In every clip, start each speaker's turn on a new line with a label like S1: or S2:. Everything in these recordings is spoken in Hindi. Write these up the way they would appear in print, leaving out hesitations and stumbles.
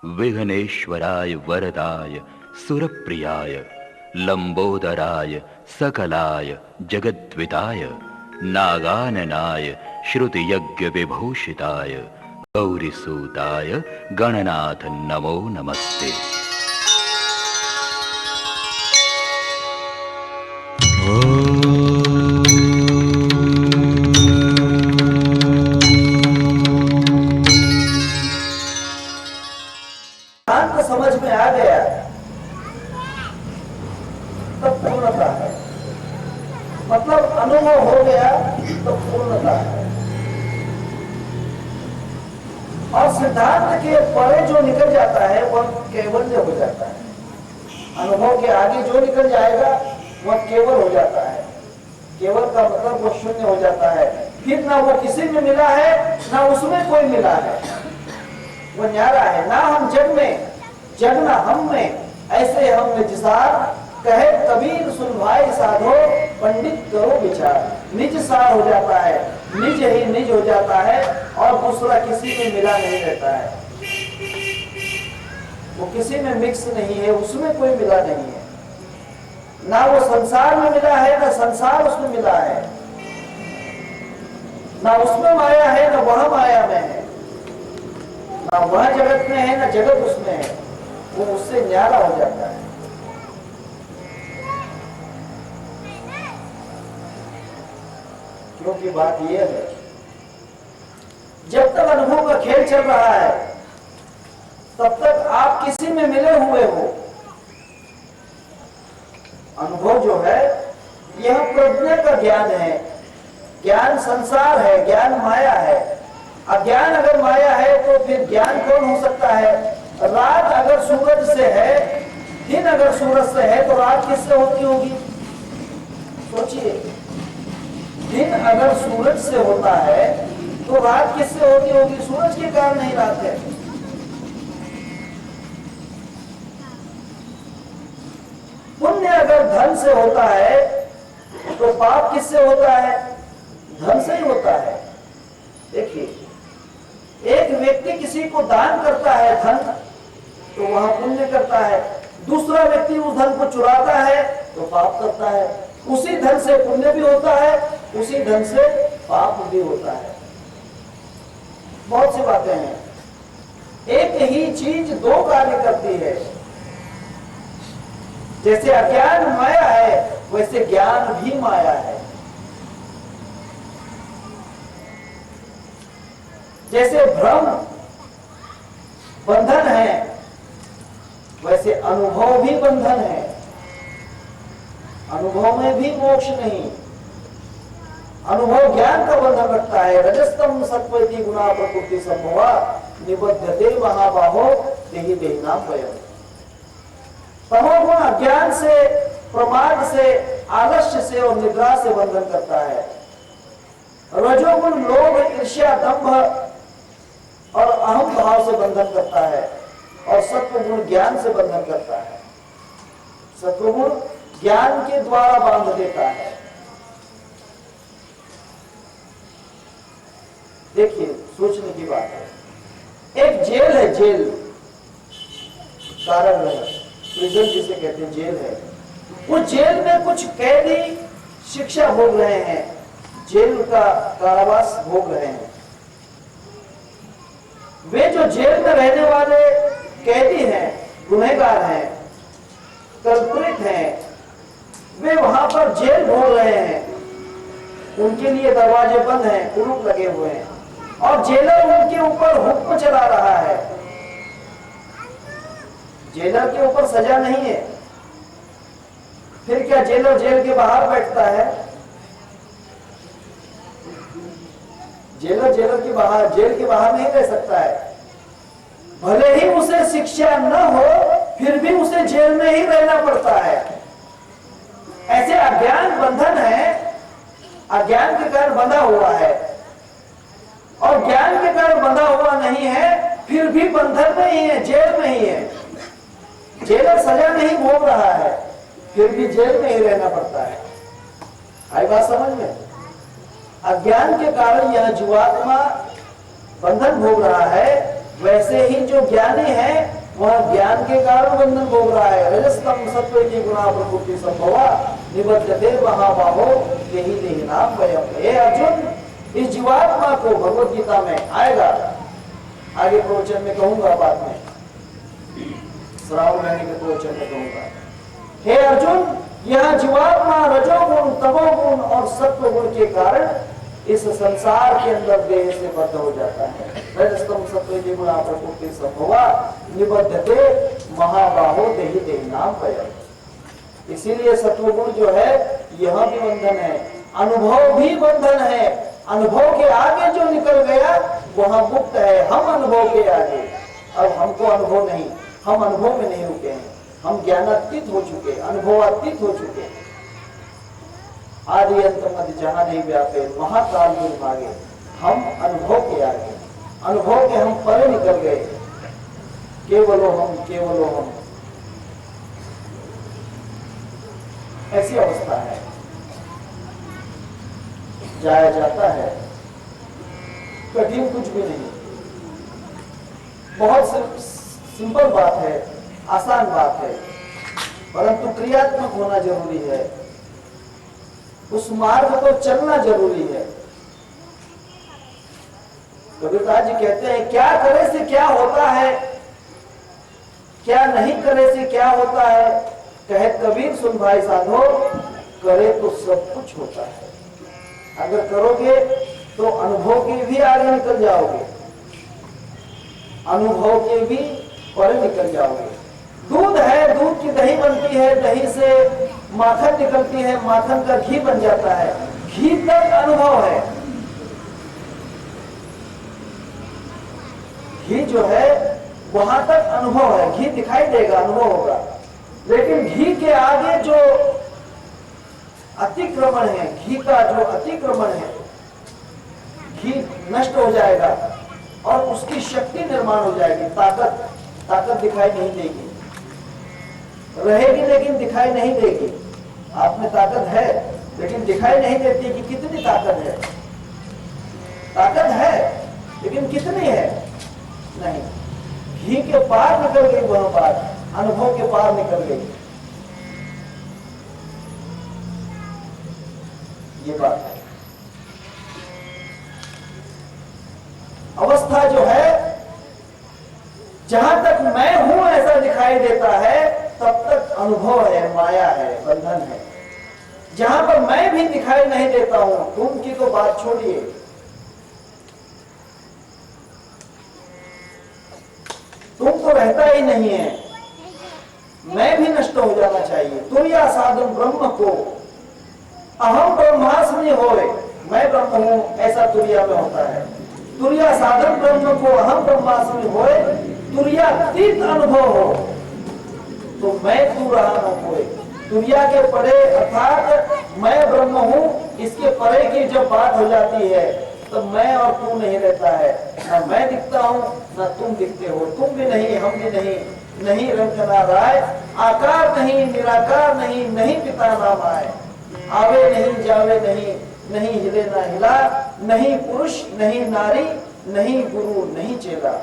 S1: विघ्नेश्वराय वरदाय सुरप्रियाय लंबोदराय सकलाय जगद्विताय नागाननाय श्रुतियज्ञ विभूषिताय गौरीसूताय गणनाथ नमो नमस्ते।
S2: तो समझ में आ गया तब पूर्णता है, मतलब अनुभव हो गया तो पूर्णता है। और सिद्धांत के परे जो निकल जाता है वह केवल्य हो जाता है। अनुभव के आगे जो निकल जाएगा वह केवल हो जाता है। केवल का मतलब वो शून्य हो जाता है। फिर ना वो किसी में मिला है ना उसमें कोई मिला है, वो न्यारा है। ना हम जग में जग ना हम में, ऐसे हम निजसार कहे कबीर सुन भाई साधो पंडित करो विचार। निज सार हो जाता है, निज ही निज हो जाता है और दूसरा किसी में मिला नहीं रहता है। वो किसी में मिक्स नहीं है, उसमें कोई मिला नहीं है। ना वो संसार में मिला है ना संसार उसमें मिला है, ना उसमें माया है ना वह माया में है, ना वह जगत में है ना जगत उसमें है। वो उससे न्यारा हो जाता है। क्योंकि बात यह है, जब तक अनुभव का खेल चल रहा है तब तक आप किसी में मिले हुए हो। अनुभव जो है यह प्रज्ञा का ज्ञान है। ज्ञान संसार है, ज्ञान माया है। अज्ञान अगर माया है तो फिर ज्ञान कौन हो सकता है? रात अगर सूरज से है, दिन अगर सूरज से है तो रात किससे होती होगी? सोचिए, दिन अगर सूरज से होता है तो रात किससे होती होगी? सूरज के कारण नहीं रात है। पुण्य अगर धन से होता है तो पाप किससे होता है? धन से ही होता है। देखिए, एक व्यक्ति किसी को दान करता है धन तो वह पुण्य करता है। दूसरा व्यक्ति उस धन को चुराता है तो पाप करता है। उसी धन से पुण्य भी होता है, उसी धन से पाप भी होता है। बहुत सी बातें हैं। एक ही चीज दो कार्य करती है। जैसे अज्ञान माया है वैसे ज्ञान भी माया है। जैसे भ्रम बंधन है वैसे अनुभव भी बंधन है। अनुभव में भी मोक्ष नहीं। अनुभव ज्ञान का बंधन रखता है। रजस्तम सत्वति गुणा प्रकृति संभवा निबद्धते महाबाहो देहि देहिनाम वयम्। तमोगुण अज्ञान से, प्रमाद से, आलस्य से और निद्रा से बंधन करता है। रजोगुण लोभ, ईर्ष्या, दंभ और अहम भाव से बंधन करता है और सत्वगुण ज्ञान से बंधन करता है। सत्वगुण ज्ञान के द्वारा बांध देता है। देखिए, सोचने की बात है। एक जेल है, जेल, कारागृह, प्रिजन जिसे कहते हैं, जेल है। वो जेल में कुछ कैदी शिक्षा भोग रहे हैं, जेल का कारावास भोग रहे हैं। वे जो जेल में रहने वाले कैदी हैं, गुनहगार हैं, कल्प्रिट हैं, वे वहां पर जेल भोग रहे हैं। उनके लिए दरवाजे बंद हैं, कुलूप लगे हुए हैं और जेलर उनके ऊपर हुक्म चला रहा है। जेलर के ऊपर सजा नहीं है। फिर क्या जेलर जेल के बाहर बैठता है? जेलर जेल के बाहर नहीं रह सकता है। भले ही उसे शिक्षा न हो फिर भी उसे जेल में ही रहना पड़ता है। ऐसे अज्ञान बंधन है, अज्ञान के कारण बंधा हुआ है और ज्ञान के कारण बंधा हुआ नहीं है, फिर भी बंधन में ही है, जेल में ही है। जेलर सजा नहीं भोग रहा है, फिर भी जेल में ही रहना पड़ता है। आई बात समझ में? अज्ञान के कारण यह जीवात्मा बंधन भोग रहा है वैसे ही जो ज्ञानी है वह ज्ञान के कारण बंधन भोग रहा है। रजस्तम सत्वजी गुणा प्रकृति संभवा निबद्धते महाबाहो यही देहि नाम वयम। हे अर्जुन, इस जीवात्मा को भगवत गीता में आएगा, आगे प्रवचन में कहूंगा, बाद में श्रावण महीने के प्रवचन में कहूंगा। हे अर्जुन, यह जीवात्मा रजोगुण, तमोगुण और सत्वगुण के कारण इस संसार के अंदर देह से बद्ध हो जाता है। रजस्तम सत्वजी गुणा प्रकृति संभवा निबद्धते महाबाहो देहि देहि नाम वयम। इसीलिए सत्वगुण जो है यह भी बंधन है, अनुभव भी बंधन है। अनुभव के आगे जो निकल गया वहां मुक्त है। हम अनुभव के आगे, अब हमको अनुभव नहीं, हम अनुभव में नहीं रुके हैं, हम ज्ञानातीत हो चुके, अनुभवातीत हो चुके हैं। आदि अंत मध्य जहां नहीं व्यापे महाकाल में भागे, हम अनुभव के आगे, अनुभव के हम परे निकल गए। केवलो हम, केवलो हम, ऐसी अवस्था है। जाया जाता है, कठिन कुछ भी नहीं, बहुत सिंपल बात है, आसान बात है, परंतु क्रियात्मक होना जरूरी है। उस मार्ग को चलना जरूरी है। कबीरदास जी कहते हैं, क्या करे से क्या होता है, क्या नहीं करे से क्या होता है। कहे कबीर सुन भाई साधो, करे तो सब कुछ होता है। अगर करोगे तो अनुभव के भी आगे निकल जाओगे, अनुभव के भी परे निकल जाओगे। दूध है, दूध की दही बनती है, दही से माखन निकलती है, माखन का घी बन जाता है, घी तक अनुभव है। घी जो है वहां तक अनुभव है, घी दिखाई देगा, अनुभव होगा। लेकिन घी के आगे जो अतिक्रमण है, घी का जो अतिक्रमण है, घी नष्ट हो जाएगा और उसकी शक्ति निर्माण हो जाएगी। ताकत दिखाई नहीं देगी, रहेगी लेकिन दिखाई नहीं देगी। आप में ताकत है लेकिन दिखाई नहीं देती कि कितनी ताकत है। ताकत है लेकिन कितनी है नहीं। घी के पार निकल गई वह बात, अनुभव के पार निकल गई, ये बात है। अवस्था जो है, जहां तक मैं हूं ऐसा दिखाई देता है तब तक अनुभव है, माया है, बंधन है। जहां पर मैं भी दिखाई नहीं देता हूं, तुम की तो बात छोड़िए, तुम तो रहता ही नहीं है, मैं भी नष्ट हो जाना चाहिए। तुर्या साधन ब्रह्म को अहम ब्रह्मास्मि होए, मैं ब्रह्म हूं ऐसा तुर्या में होता है। तुर्या साधन ब्रह्म को अहम ब्रह्मास्मि होए, तुर्यातीत अनुभव हो तो मैं तू रहा न कोई। तुर्या के परे अर्थात मैं ब्रह्म हूं, इसके परे की जब बात हो जाती है तो मैं और तू नहीं रहता है। न मैं दिखता हूं न तुम दिखते हो, तुम भी नहीं हम भी नहीं, नहीं रंगना राय, आकार नहीं निराकार नहीं, नहीं पिता नाम आए, आवे नहीं जावे नहीं, नहीं हिले ना हिला, नहीं पुरुष नहीं नारी, नहीं गुरु नहीं चेला।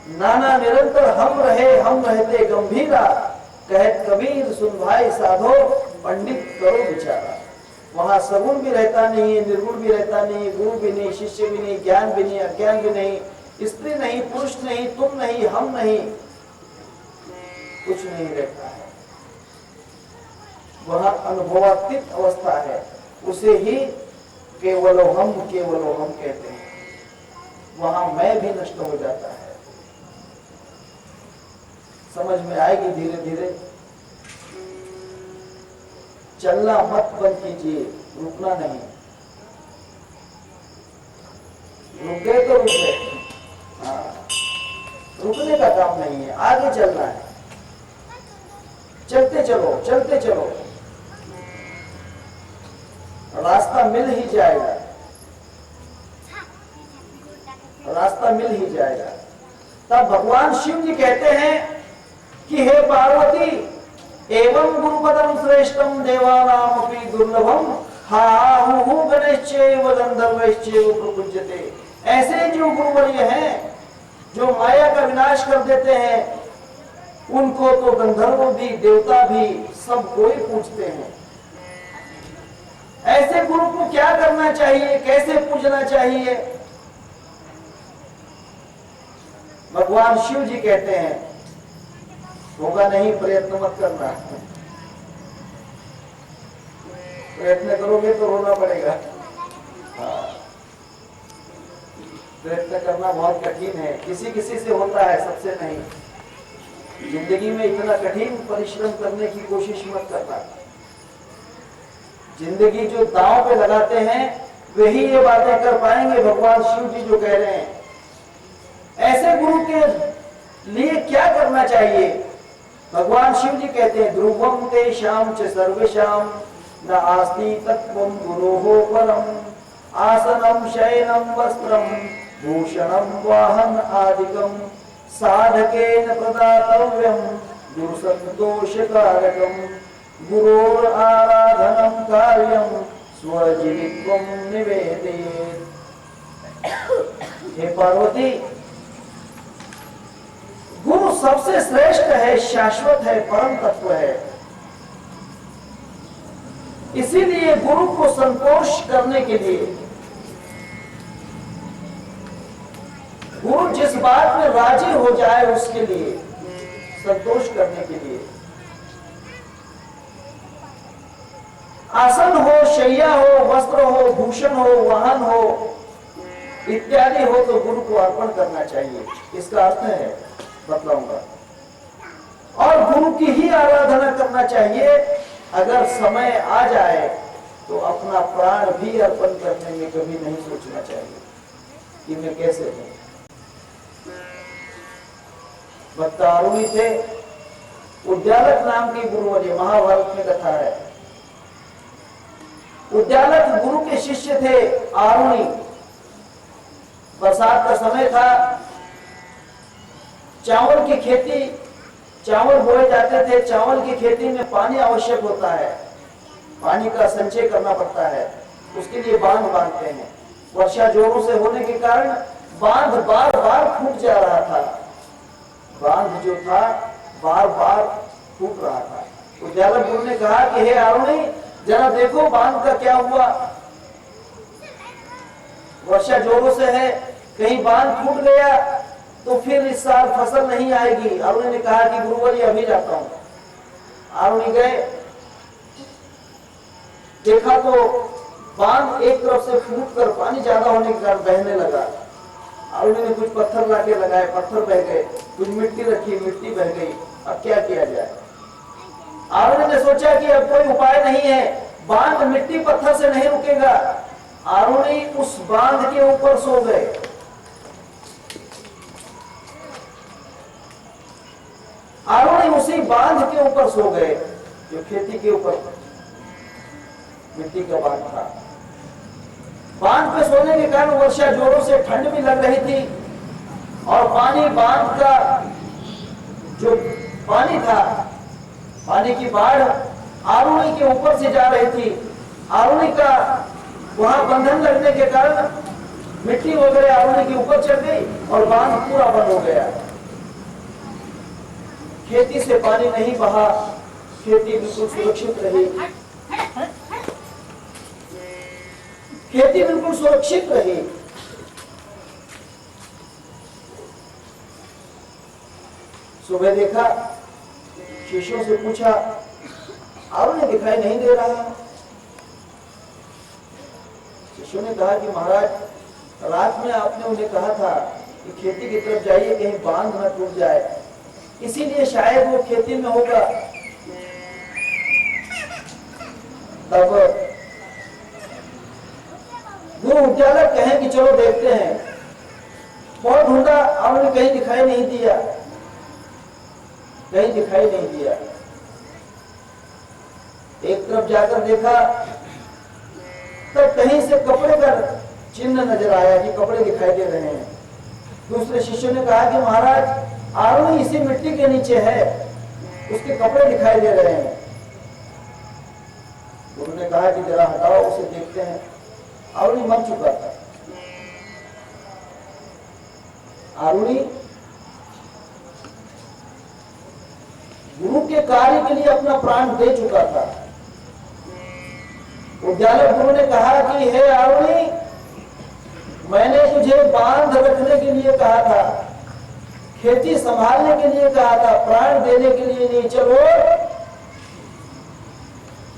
S2: नाना निरंतर हम रहे, हम रहते गंभीरा, कहत कबीर सुन भाई साधो, पंडित करो विचारा। वहां सगुण भी रहता नहीं, निर्गुण भी रहता नहीं, गुरु भी नहीं, शिष्य भी नहीं, ज्ञान भी नहीं, अज्ञान भी नहीं, स्त्री नहीं, पुरुष नहीं, तुम नहीं, हम नहीं, कुछ नहीं रहता है। वह अनुभवातीत अवस्था है, उसे ही केवलो हम कहते हैं। वहां मैं भी नष्ट हो जाता है। समझ में आएगी धीरे धीरे। चलना मत बंद कीजिए, रुकना नहीं। रुक गए तो रुक गए, रुकने का काम नहीं है, आगे चलना है। चलते चलो, चलते चलो, रास्ता मिल ही जाएगा, रास्ता मिल ही जाएगा। तब भगवान शिव जी कहते हैं कि हे पार्वती, एवं गुरुपदम श्रेष्ठम देवानामपि दुर्लभम, हाहु गणेशैव गंधर्वैश्चैव प्रपूज्यते। ऐसे जो गुरुवर्य हैं जो माया का विनाश कर देते हैं, उनको तो गंधर्व भी, देवता भी, सब कोई पूजते हैं। ऐसे गुरु को क्या करना चाहिए, कैसे पूजना चाहिए? भगवान शिव जी कहते हैं, होगा नहीं, प्रयत्न मत करना। प्रयत्न करोगे तो रोना पड़ेगा। प्रयत्न करना बहुत कठिन है, किसी किसी से होता है, सबसे नहीं। जिंदगी में इतना कठिन परिश्रम करने की कोशिश मत करना। जिंदगी जो दांव पे लगाते हैं वही ये बातें कर पाएंगे। भगवान शिव जी जो कह रहे हैं, ऐसे गुरु के लिए क्या करना चाहिए? भगवान शिव जी कहते हैं, ध्रुवम तेषां च सर्वेषां न आस्ति तत्त्वं गुरोः परम, आसनं शयनं वस्त्रं भूषणं वाहन आदिकं साधकेन प्रदातव्यं गुरुसन्तोषकारकं गुरोर आराधनं कार्यं स्वजीवित्वं निवेदयेत्। हे पार्वती, गुरु सबसे श्रेष्ठ है, शाश्वत है, परम तत्व है। इसीलिए गुरु को संतोष करने के लिए, गुरु जिस बात में राजी हो जाए उसके लिए, संतोष करने के लिए, आसन हो, शैया हो, वस्त्र हो, भूषण हो, वाहन हो इत्यादि हो, तो गुरु को अर्पण करना चाहिए। इसका अर्थ है, बतलाऊंगा। और गुरु की ही आराधना करना चाहिए। अगर समय आ जाए तो अपना प्राण भी अर्पण करने में कभी नहीं सोचना चाहिए कि मैं कैसे हूं। भक्त आरुणि थे, उद्यालक नाम की गुरुवरी, महाभारत में कथा है। उद्यालक गुरु के शिष्य थे आरुणि। बरसात का समय था, चावल की खेती, चावल बोए जाते थे। चावल की खेती में पानी आवश्यक होता है, पानी का संचय करना पड़ता है, उसके लिए बांध बांधते हैं। वर्षा जोरों से होने के कारण बांध बार बार फूट जा रहा था। बांध जो था बार बार फूट रहा था। उद्यालक गुरु ने कहा कि हे आरुणि, जरा देखो बांध का क्या हुआ। वर्षा जोरों से है, कहीं बांध फूट गया तो फिर इस साल फसल नहीं आएगी। आरुणि ने कहा कि गुरुवर अभी जाता हूं। आरुणि गए, देखा तो बांध एक तरफ से फूट कर पानी ज्यादा होने के कारण बहने लगा। आरुणि ने कुछ पत्थर लाके लगाए, पत्थर बह गए। कुछ मिट्टी रखी, मिट्टी बह गई। अब क्या किया जाए? आरुणि ने सोचा कि अब कोई उपाय नहीं है, बांध मिट्टी पत्थर से नहीं रुकेगा। आरुणि उस बांध के ऊपर सो गए। आरुणि उसी बांध के ऊपर सो गए जो खेती के ऊपर मिट्टी का बांध था। बांध पे सोने के कारण वर्षा जोरों से ठंड भी लग रही थी और पानी, बांध का जो पानी था, पानी की बाढ़ आरुणि के ऊपर से जा रही थी। आरुणि का वहां बंधन लगने के कारण मिट्टी वगैरह आरुणि के ऊपर चढ़ गई और बांध पूरा बंद हो गया। खेती से पानी नहीं बहा, खेती बिल्कुल सुरक्षित रही। खेती बिल्कुल सुरक्षित रही। सुबह देखा, शिष्यों से पूछा, आरुणि दिखाई नहीं दे रहा। शिष्यों ने कहा कि महाराज, रात में आपने उन्हें कहा था कि खेती की तरफ जाइए, कहीं बांध न टूट जाए, इसीलिए शायद वो खेती में होगा। तब गुरु उद्यालक कहें कि चलो देखते हैं। बहुत ढूंढा, आरुणि कहीं दिखाई नहीं दिया, कहीं दिखाई नहीं दिया। एक तरफ जाकर देखा तब कहीं से कपड़े का चिन्ह नजर आया कि कपड़े दिखाई दे रहे हैं। दूसरे शिष्य ने कहा कि महाराज, आरुणि इसी मिट्टी के नीचे है, उसके कपड़े दिखाई दे रहे हैं। उन्होंने कहा कि जरा हटाओ, उसे देखते हैं। आरुणि मर चुका था। आरुणि कार्य के लिए अपना प्राण दे चुका था। उद्यालय गुरु ने कहा कि हे आरुणि, मैंने तुझे बांध रखने के लिए कहा था, खेती संभालने के लिए कहा था, प्राण देने के लिए नहीं। चलो।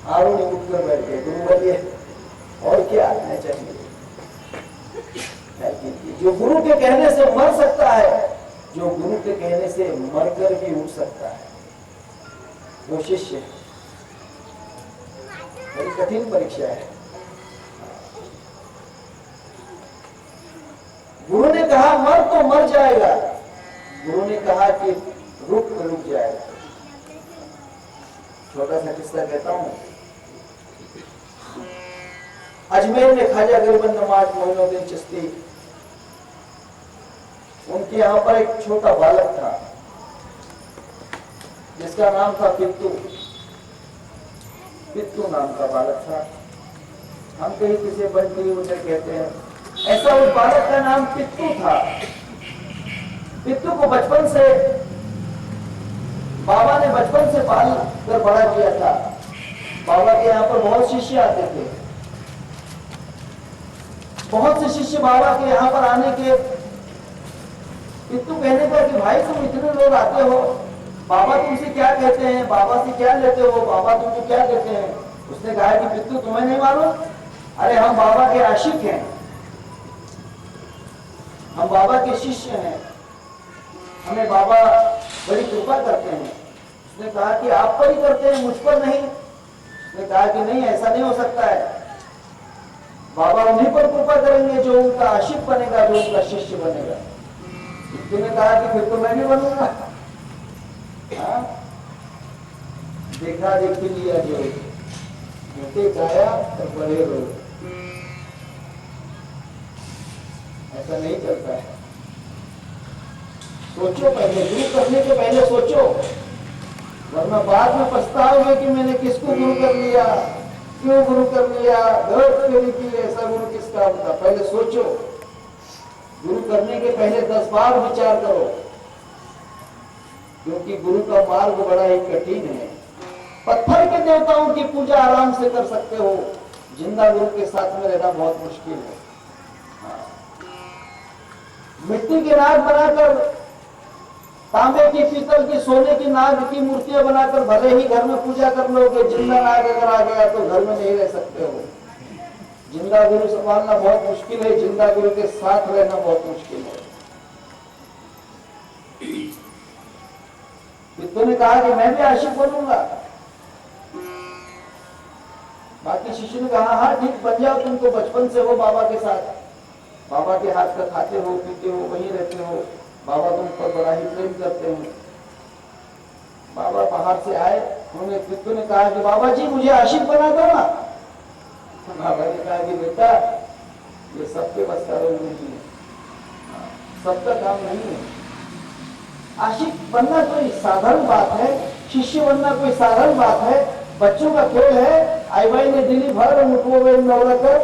S2: आरुणि उठकर बैठ गए। गुरु बोलिए और क्या आना चाहिए? जो गुरु के कहने से मर सकता है, जो गुरु के कहने से मरकर भी उठ सकता है, वो शिष्य है। बड़ी कठिन परीक्षा है। गुरु ने कहा मर तो मर जाएगा, गुरु ने कहा कि रुक तो रुक जाएगा। छोटा सा किस्सा कहता हूं। अजमेर में ख्वाजा गरीबन नवाज मोइनुद्दीन चिश्ती, उनके यहां पर एक छोटा बालक था जिसका नाम था पित्तू। पित्तू नाम का बालक था। हम कहीं किसी बंटी उसे कहते हैं, ऐसा उस बालक का नाम पित्तू था। पित्तू को बचपन से बाबा ने बचपन से पाल कर बड़ा किया था। बाबा के यहाँ पर बहुत शिष्य आते थे। बहुत से शिष्य बाबा के यहाँ पर आने के पित्तू कहने का कि भाई तुम इतने लोग आते हो, बाबा तुमसे क्या कहते हैं, बाबा से क्या लेते हो, बाबा तुमको क्या कहते हैं? उसने कहा कि पित्तू तुम्हें नहीं मालूम? अरे हम बाबा के आशिक हैं, हम बाबा के शिष्य हैं, हमें बाबा बड़ी कृपा करते हैं। उसने कहा कि आप पर ही करते हैं, मुझ पर नहीं। उसने कहा कि नहीं, ऐसा नहीं हो सकता है। बाबा उन्हीं पर कृपा करेंगे जो उनका आशिक बनेगा, जो उनका शिष्य बनेगा। उसने कहा कि फिर तो मैं भी बनूंगा। देखा देखी लिया जो मोटे गाया और बड़े रो, ऐसा नहीं चलता है। सोचो पहले, गुरु करने के पहले सोचो, वरना बाद में पछताओगे कि मैंने किसको गुरु कर लिया, क्यों गुरु कर लिया, गलत क्यों की, ऐसा गुरु किस काम था। पहले सोचो, गुरु करने के पहले 10 बार विचार करो, क्योंकि गुरु का मार्ग बड़ा ही कठिन है। पत्थर के देवताओं की पूजा आराम से कर सकते हो, जिंदा गुरु के साथ में रहना बहुत मुश्किल है। मिट्टी के नाग बनाकर, तांबे की, पीतल की, सोने की नाग की मूर्तियां बनाकर भले ही घर में पूजा कर लोगे, जिंदा नाग अगर आ गया तो घर में नहीं रह सकते हो। जिंदा गुरु संभालना बहुत मुश्किल है, जिंदा गुरु के साथ रहना बहुत मुश्किल है। पित्तू ने कहा कि मैं भी आशिक बनूंगा। बाकी शिष्य ने कहा हाँ ठीक, बन जाओ, तुम तो बचपन से हो बाबा के साथ, बाबा के हाथ का खाते हो, पीते हो, वहीं रहते हो, बाबा तुम पर बड़ा ही प्रेम करते हो। बाबा बाहर से आए, उन्होंने पित्तू ने कहा कि बाबा जी मुझे आशिक बना दो ना। बाबा ने कहा कि बेटा ये सबके बस का रोग नहीं है, सबका काम नहीं है। आशिक बनना कोई साधारण बात है, शिष्य बनना कोई साधारण बात है, बच्चों का खेल है। आई भाई ने दिल्ली भर मुठो नवरकर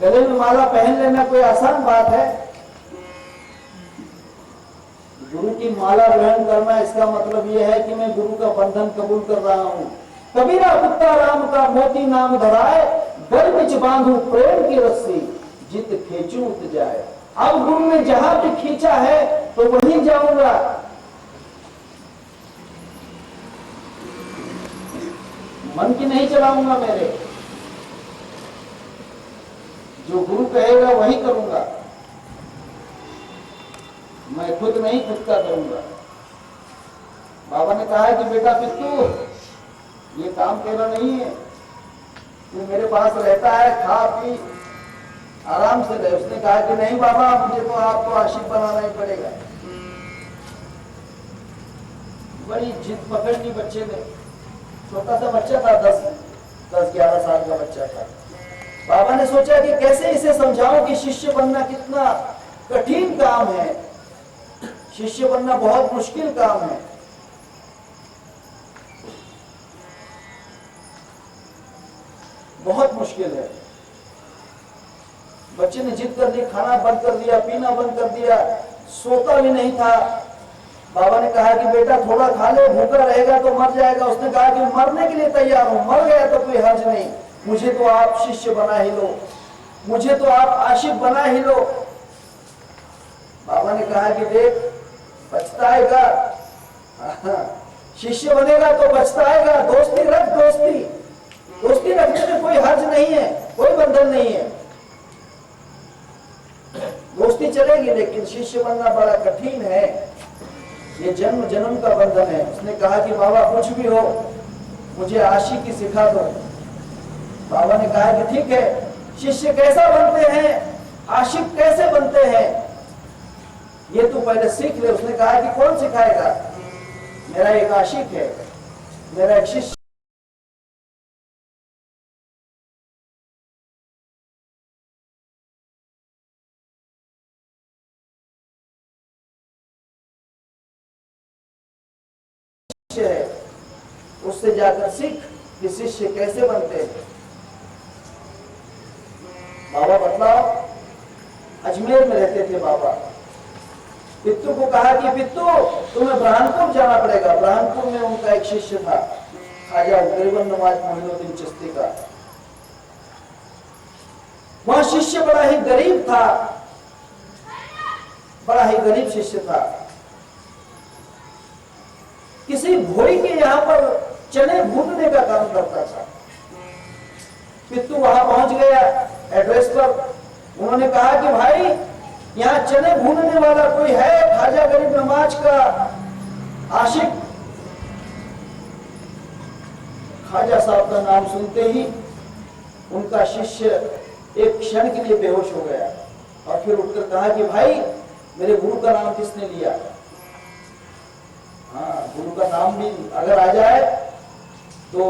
S2: गले में माला पहन लेना कोई आसान बात है। गुरु की माला ग्रहण करना, इसका मतलब यह है कि मैं गुरु का बंधन कबूल कर रहा हूं। कबीरा कुत्ता राम का मोती नाम धराए, गल बिच बांधू प्रेम की रस्सी, जित खींचू उत जाए। अब गुरु ने जहां भी खींचा है तो वहीं जाऊंगा। मन की नहीं चलाऊंगा मेरे, जो गुरु कहेगा वही करूंगा, मैं खुद नहीं, खुद का करूंगा। बाबा ने कहा कि बेटा पित्तू ये काम तेरा नहीं है, तू मेरे पास रहता है, खा पी आराम से रहे। उसने कहा कि नहीं बाबा, मुझे तो आपको आशिक बनाना ही पड़ेगा। बड़ी जिद पकड़नी बच्चे ने, छोटा सा बच्चा था, 10-11 साल का बच्चा था। बाबा ने सोचा कि कैसे इसे समझाऊं कि शिष्य बनना कितना कठिन काम है, शिष्य बनना बहुत मुश्किल काम है। बहुत मुश्किल है। बच्चे ने जिद कर दी, खाना बंद कर दिया, पीना बंद कर दिया, सोता भी नहीं था। बाबा ने कहा कि बेटा थोड़ा खा ले, भूखा रहेगा तो मर जाएगा। उसने कहा कि मरने के लिए तैयार हूं, मर गया तो कोई हर्ज नहीं, मुझे तो आप शिष्य बना ही लो, मुझे तो आप आशिक बना ही लो। बाबा ने कहा कि देख पछताएगा, शिष्य बनेगा तो पछताएगा, दोस्ती रख, दोस्ती रखने में कोई हर्ज नहीं है, कोई बंधन नहीं है, दोस्ती चलेगी, लेकिन शिष्य बनना बड़ा कठिन है, ये जन्म जन्म का बंधन है। उसने कहा कि बाबा कुछ भी हो मुझे आशिकी सिखा दो। बाबा ने कहा कि ठीक है, शिष्य कैसा बनते हैं, आशिक कैसे बनते हैं, ये तू पहले सीख ले। उसने कहा कि कौन सिखाएगा, मेरा एक आशिक है, मेरा एक शिष्य है, उससे जाकर सीख कि शिष्य कैसे बनते हैं। बाबा बतलाओ, अजमेर में रहते थे बाबा। पित्तू को कहा कि पित्तू तुम्हें ब्रह्मपुर जाना पड़ेगा। ब्रह्मपुर में उनका एक शिष्य था, ख्वाजा गरीबन नवाज मोइनुद्दीन चिश्ती का। वह शिष्य बड़ा ही गरीब था, बड़ा ही गरीब शिष्य था। किसी भोई के यहां पर चने भूनने का काम करता था। पित्तू वहां पहुंच गया एड्रेस पर। उन्होंने कहा कि भाई यहाँ चने भूनने वाला कोई है, ख्वाजा गरीब नवाज का आशिक। ख्वाजा साहब का नाम सुनते ही उनका शिष्य एक क्षण के लिए बेहोश हो गया और फिर उठकर कहा कि भाई मेरे गुरु का नाम किसने लिया। हाँ, गुरु का नाम भी अगर आ जाए तो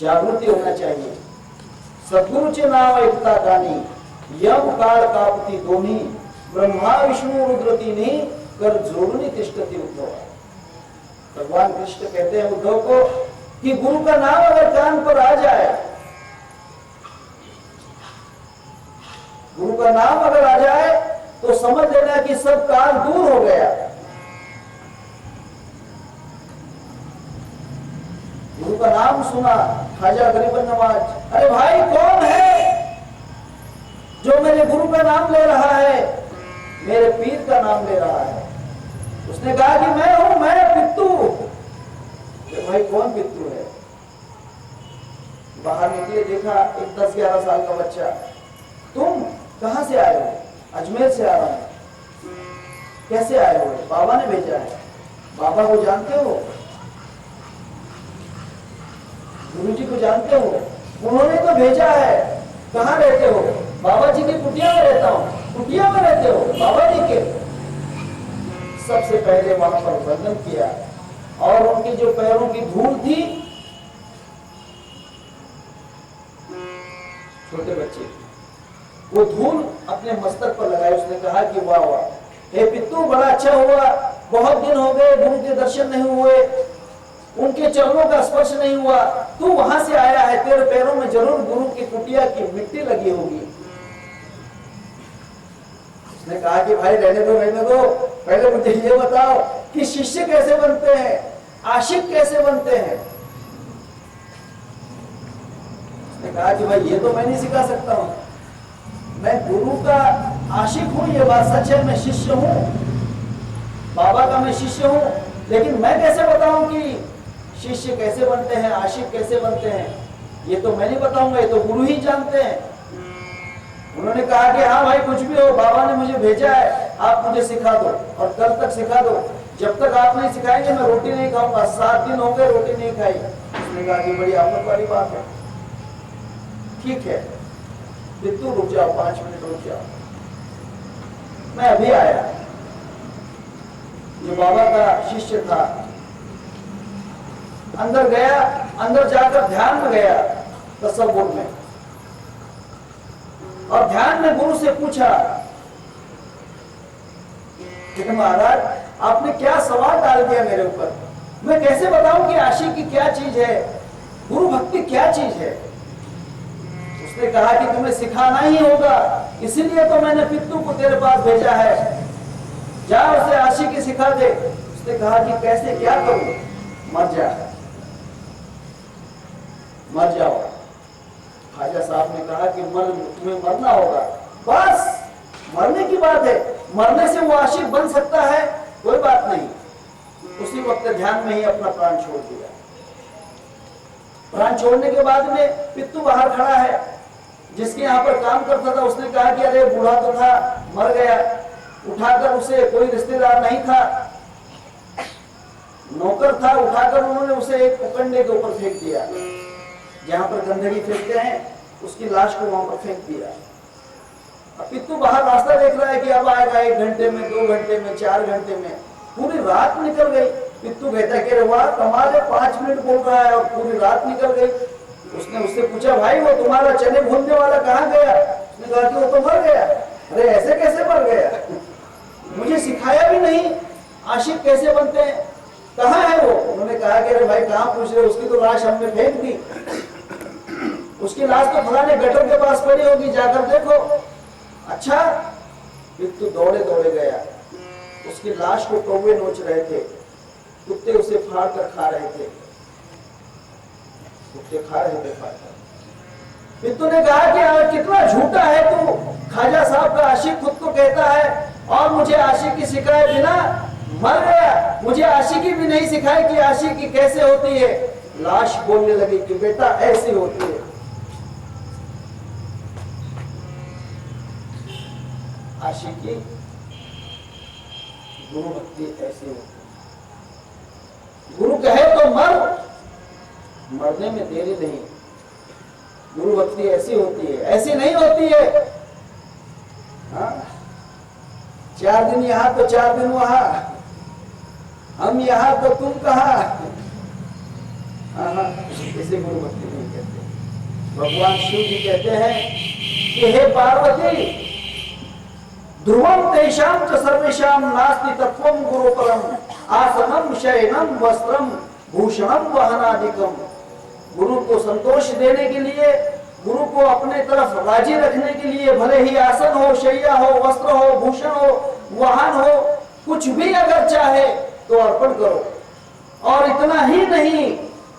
S2: जागृति होना चाहिए। सदगुरु चे नाम एकता गानी, यम काल कापति दोनी, ब्रह्मा विष्णु रुद्र तीनी, कर जोड़नी तिष्ठति उद्धव। भगवान कृष्ण कहते हैं उद्धव को कि गुरु का नाम अगर कान पर आ जाए, गुरु का नाम अगर आ जाए तो समझ लेना कि सब काल दूर हो गया। गुरु का नाम सुना ख्वाजा गरीबन नवाज, अरे भाई कौन है जो मेरे गुरु का नाम ले रहा है, मेरे पीर का नाम ले रहा है। उसने कहा कि मैं हूं, मैं पित्तू। भाई कौन पित्तू है। बाहर निकले, देखा एक 10-11 साल का बच्चा। तुम कहां से आए हो? अजमेर से आ रहा हूं। कैसे आए हो? बाबा ने भेजा है। बाबा को जानते हो? गुरुजी को जानते हो? उन्होंने तो भेजा है। कहां रहते हो? बाबा जी की कुटिया में रहता हूं। कुटिया में रहते हो बाबा जी के? सबसे पहले वहां पर वंदन किया और उनके जो पैरों की धूल थी, छोटे बच्चे, वो धूल अपने मस्तक पर लगाई। उसने कहा कि वाह वाह, हे पित्तू बड़ा अच्छा हुआ, बहुत दिन हो गए गुरु के दर्शन नहीं हुए, उनके चरणों का स्पर्श नहीं हुआ, तू वहां से आया है, तेरे पैरों में जरूर गुरु की कुटिया की मिट्टी लगी होगी। उसने कहा कि भाई रहने दो, पहले मुझे ये बताओ कि शिष्य कैसे बनते हैं, आशिक कैसे बनते हैं। उसने कहा कि भाई ये तो मैं नहीं सिखा सकता हूं, मैं गुरु का आशिक हूं, ये बात सच है, मैं शिष्य हूं, बाबा का मैं शिष्य हूं, लेकिन मैं कैसे बताऊं कि शिष्य कैसे बनते हैं, आशिक कैसे बनते हैं, ये तो मैं नहीं बताऊंगा, ये तो गुरु ही जानते हैं। उन्होंने कहा कि हाँ भाई कुछ भी हो, बाबा ने मुझे भेजा है, आप मुझे सिखा दो और कल तक सिखा दो, जब तक आप नहीं सिखाएंगे मैं रोटी नहीं खाऊंगा। 7 दिन हो गए रोटी नहीं खाई। उसने कहा कि बड़ी आफत वाली बात है। ठीक है बिट्टू रुक जाओ, 5 मिनट रुक जाओ, मैं अभी आया। जो बाबा का शिष्य था अंदर गया, अंदर जाकर ध्यान में गया, तसव्वुर में, और ध्यान में गुरु से पूछा कि महाराज आपने क्या सवाल डाल दिया मेरे ऊपर, मैं कैसे बताऊं कि आशिक की क्या चीज है, गुरु भक्ति क्या चीज है। उसने कहा कि तुम्हें सिखाना ही होगा, इसीलिए तो मैंने पित्तू को तेरे पास भेजा है, जा उसे आशिकी सिखा दे। उसने कहा कि कैसे क्या करूं? मर जा, मर जाओ। ख्वाजा साहब ने कहा कि तुम्हें मरना होगा, बस मरने की बात है, मरने से वो आशिक बन सकता है, कोई बात नहीं। उसी वक्त ध्यान में ही अपना प्राण छोड़ दिया। प्राण छोड़ने के बाद में पित्तू बाहर खड़ा है, जिसके यहाँ पर काम करता था। उसने कहा कि अरे बूढ़ा तो था, मर गया। उठाकर, उसे कोई रिश्तेदार नहीं था, नौकर था, उठाकर उन्होंने उसे एक उकंडे के ऊपर फेंक दिया, जहां पर गंदगी फेंकते हैं, उसकी लाश को वहां पर फेंक दिया। अब पित्तू बाहर रास्ता देख रहा है कि अब आएगा 1 घंटे में, 2 घंटे में, 4 घंटे में। पूरी रात निकल गई। पित्तू कहता कि वाह कमाल है, 5 मिनट बोल रहा है और पूरी रात निकल गई। उसने उससे पूछा, भाई वो तुम्हारा चने भूनने वाला कहाँ गया? उसने कहा कि वो तो मर गया। अरे ऐसे कैसे मर गया? मुझे सिखाया भी नहीं, आशिक कैसे बनते हैं, कहाँ है वो? उन्होंने कहा कि अरे भाई कहाँ पूछ रहे हो, उसकी तो लाश हमने फेंक दी, उसकी लाश तो फलाने गटर के पास पड़ी होगी, जाकर देखो। अच्छा, पित्तू दौड़े दौड़े गया। उसकी लाश को कौवे नोच रहे थे, कुत्ते उसे फाड़ कर खा रहे थे, कुत्ते खा रहे थे फाड़ कर। पित्तू ने कहा कि यार कितना झूठा है तू, ख्वाजा साहब का आशिक खुद को कहता है, और मुझे आशिकी सिखाए बिना मर गया। मुझे आशिकी भी नहीं सिखाई कि आशिकी कैसे होती है। लाश बोलने लगी कि बेटा ऐसी होती है। आशिकी, गुरु भक्ति ऐसी होती है। गुरु कहे तो मर, मरने में देरी नहीं। गुरु भक्ति ऐसी होती है, ऐसी नहीं होती है। हाँ? 4 दिन यहां तो 4 दिन वहां, हम यहां तो तुम कहां। इसे गुरु भक्ति नहीं कहते। भगवान शिव जी कहते हैं कि हे पार्वती, ध्रुवम तेषाम च सर्वेषाम नास्ति तत्वम गुरुपरम, आसनम शयनम वस्त्रम भूषणम वहनादिकम। गुरु को संतोष देने के लिए, गुरु को अपने तरफ राजी रखने के लिए, भले ही आसन हो, शैया हो, वस्त्र हो, भूषण हो, वाहन हो, कुछ भी अगर चाहे तो अर्पण करो। और इतना ही नहीं,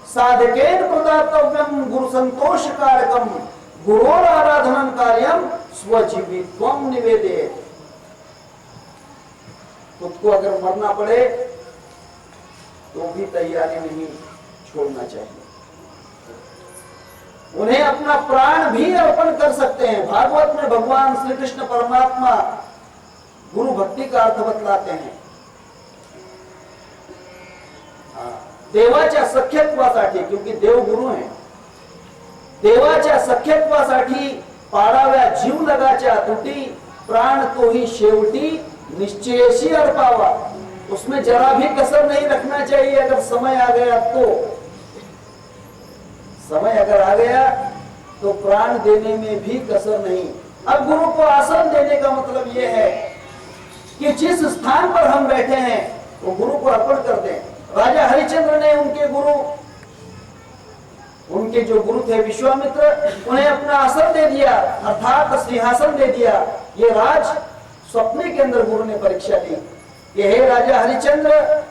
S2: साधकेन प्रदातव्यम गुरु संतोष कारकम, गुरोर आराधनम कार्यम स्वजीवित्वम निवेदयेत्। खुद को अगर मरना पड़े तो भी तैयारी नहीं छोड़ना चाहिए। उन्हें अपना प्राण भी अर्पण कर सकते हैं। भागवत में भगवान श्री कृष्ण परमात्मा गुरु भक्ति का अर्थ बतलाते हैं। देवाच्या सख्यत्वासाठी, क्योंकि देव गुरु हैं, देवाच्या सख्यत्वासाठी पाडाव्या जीव लगाच्या तुटी, प्राण तो ही शेवटी निश्चयशी अर्पावा। उसमें जरा भी कसर नहीं रखना चाहिए। अगर समय आ गया तो, समय अगर आ गया तो प्राण देने में भी कसर नहीं। अब गुरु को आसन देने का मतलब यह है कि जिस स्थान पर हम बैठे हैं वो गुरु को अर्पण कर दें। राजा हरिश्चंद्र ने उनके गुरु, उनके जो गुरु थे विश्वामित्र, उन्हें अपना आसन दे दिया, अर्थात सिंहासन दे दिया। ये राज स्वप्ने के अंदर गुरु ने परीक्षा दी कि हे राजा हरिश्चंद्र,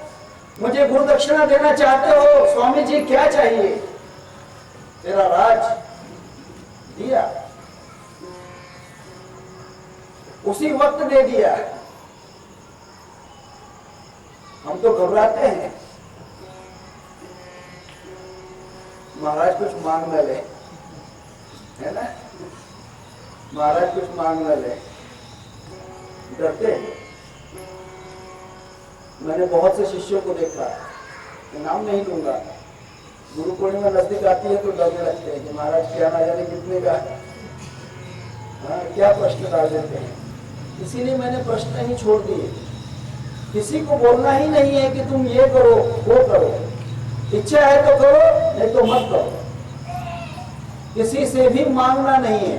S2: मुझे गुरु दक्षिणा देना चाहते हो, स्वामी जी क्या चाहिए? तेरा राज दिया, उसी वक्त दे दिया। हम तो घबराते हैं, महाराज कुछ मांग न ले, है ना, महाराज कुछ मांग न ले, डरते हैं। मैंने बहुत से शिष्यों को देखा, नाम नहीं लूंगा, गुरु पूर्णिमा नजदीक आती है तो डरने लगते हैं कि महाराज क्या ना जाने कितने का, क्या प्रश्न डाल देते हैं। इसीलिए मैंने प्रश्न ही छोड़ दिए। किसी को बोलना ही नहीं है कि तुम ये करो वो करो, इच्छा है तो करो नहीं तो मत करो। किसी से भी मांगना नहीं है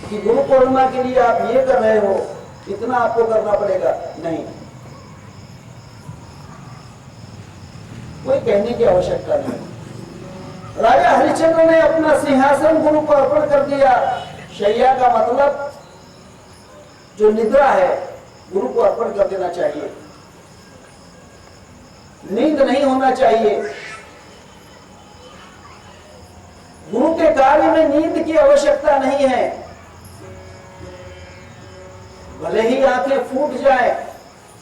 S2: कि गुरु पूर्णिमा के लिए आप ये कर रहे हो, इतना आपको करना पड़ेगा, नहीं। कोई कहने की आवश्यकता नहीं। राजा हरिश्चंद्र ने अपना सिंहासन गुरु को अर्पण कर दिया। शैया का मतलब जो निद्रा है, गुरु को अर्पण कर देना चाहिए। नींद नहीं होना चाहिए। गुरु के कार्य में नींद की आवश्यकता नहीं है। भले ही आंखें फूट जाए,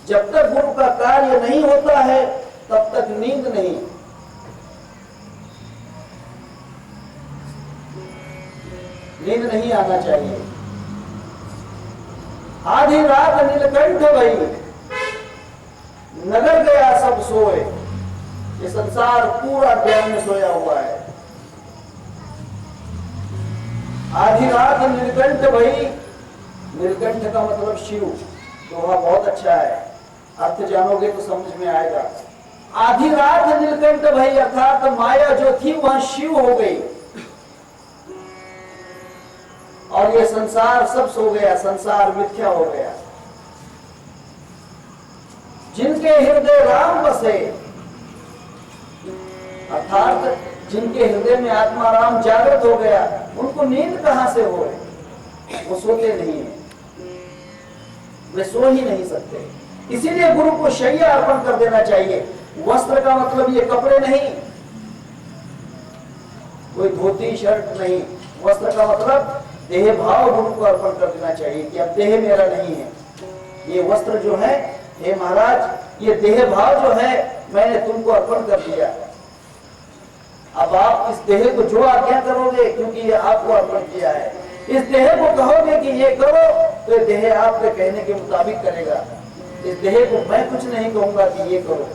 S2: जब तक गुरु का कार्य नहीं होता है तब तक नींद नहीं। नींद नहीं आना चाहिए। आधी रात नीलकंठ भई, नगर गया सब सोए। ये संसार पूरा ज्ञान में सोया हुआ है। आधी रात नीलकंठ भई, नीलकंठ का मतलब शिव, दोहा बहुत अच्छा है, अर्थ जानोगे तो समझ में आएगा। आधी रात नीलकंठ भई अर्थात माया जो थी वह शिव हो गई और ये संसार सब सो गया, संसार मिथ्या हो गया। जिनके हृदय राम बसे, अर्थात जिनके हृदय में आत्मा राम जागृत हो गया, उनको नींद कहां से हो? वो सोते नहीं है, वे सो ही नहीं सकते। इसीलिए गुरु को शैया अर्पण कर देना चाहिए। वस्त्र का मतलब ये कपड़े नहीं, कोई धोती शर्ट नहीं। वस्त्र का मतलब देह भाव गुरु को अर्पण कर देना चाहिए कि अब देह मेरा नहीं है, ये वस्त्र जो है, हे महाराज, ये देह भाव जो है मैंने तुमको अर्पण कर दिया। अब आप इस देह को जो आज्ञा करोगे, क्योंकि ये आपको अर्पण किया है, इस देह को कहोगे कि ये करो तो ये देह आपके कहने के मुताबिक करेगा। इस देह को मैं कुछ नहीं कहूंगा कि ये करो।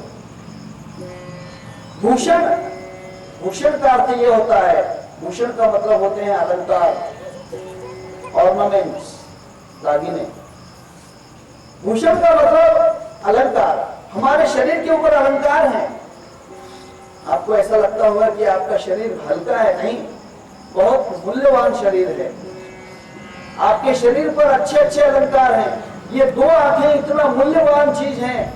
S2: भूषण, भूषण का अर्थ ये होता है, भूषण का मतलब होते हैं अलंकार, ऑर्नामेंट्स, दागिने। भूषण का मतलब अलंकार। हमारे शरीर के ऊपर अलंकार हैं। आपको ऐसा लगता होगा कि आपका शरीर हल्का है, नहीं, बहुत मूल्यवान शरीर है। आपके शरीर पर अच्छे अच्छे अलंकार हैं। ये दो आंखें इतना मूल्यवान चीज है,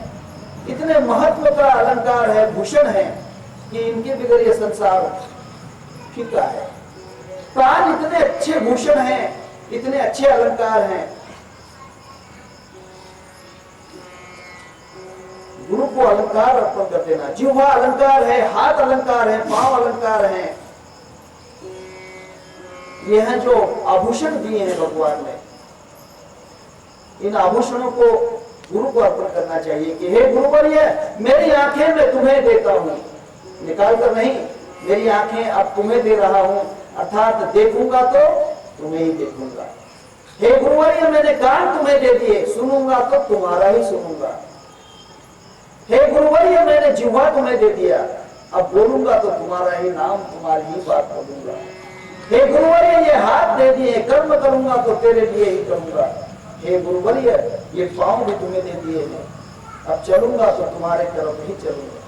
S2: इतने महत्व का अलंकार है, भूषण है कि इनके बगैर ये संसार फीका है। प्राण इतने अच्छे भूषण हैं, इतने अच्छे अलंकार हैं। गुरु को अलंकार अर्पण कर देना। जिह्वा अलंकार है, हाथ अलंकार है, पांव अलंकार है। ये हैं जो आभूषण दिए हैं भगवान ने। इन आभूषणों को गुरु को अर्पण करना चाहिए कि हे गुरुवर्य, मेरी आंखें मैं तुम्हें देता हूं, निकाल कर नहीं, मेरी आंखें अब तुम्हें दे रहा हूं, अर्थात देखूंगा तो तुम्हें ही देखूंगा। हे गुरुवर्य, मैंने कान तुम्हें दे दिए, सुनूंगा तो तुम्हारा ही सुनूंगा। हे गुरुवर्य, मैंने जिह्वा तुम्हें दे दिया, अब बोलूंगा तो तुम्हारा ही नाम, तुम्हारी ही बात बोलूंगा। हे गुरुवर्य, ये हाथ दे दिए, कर्म करूंगा तो तेरे लिए ही करूंगा। हे गुरुवर्य, ये पांव भी तुम्हें दे दिए हैं, अब चलूंगा तो तुम्हारे तरफ ही चलूंगा।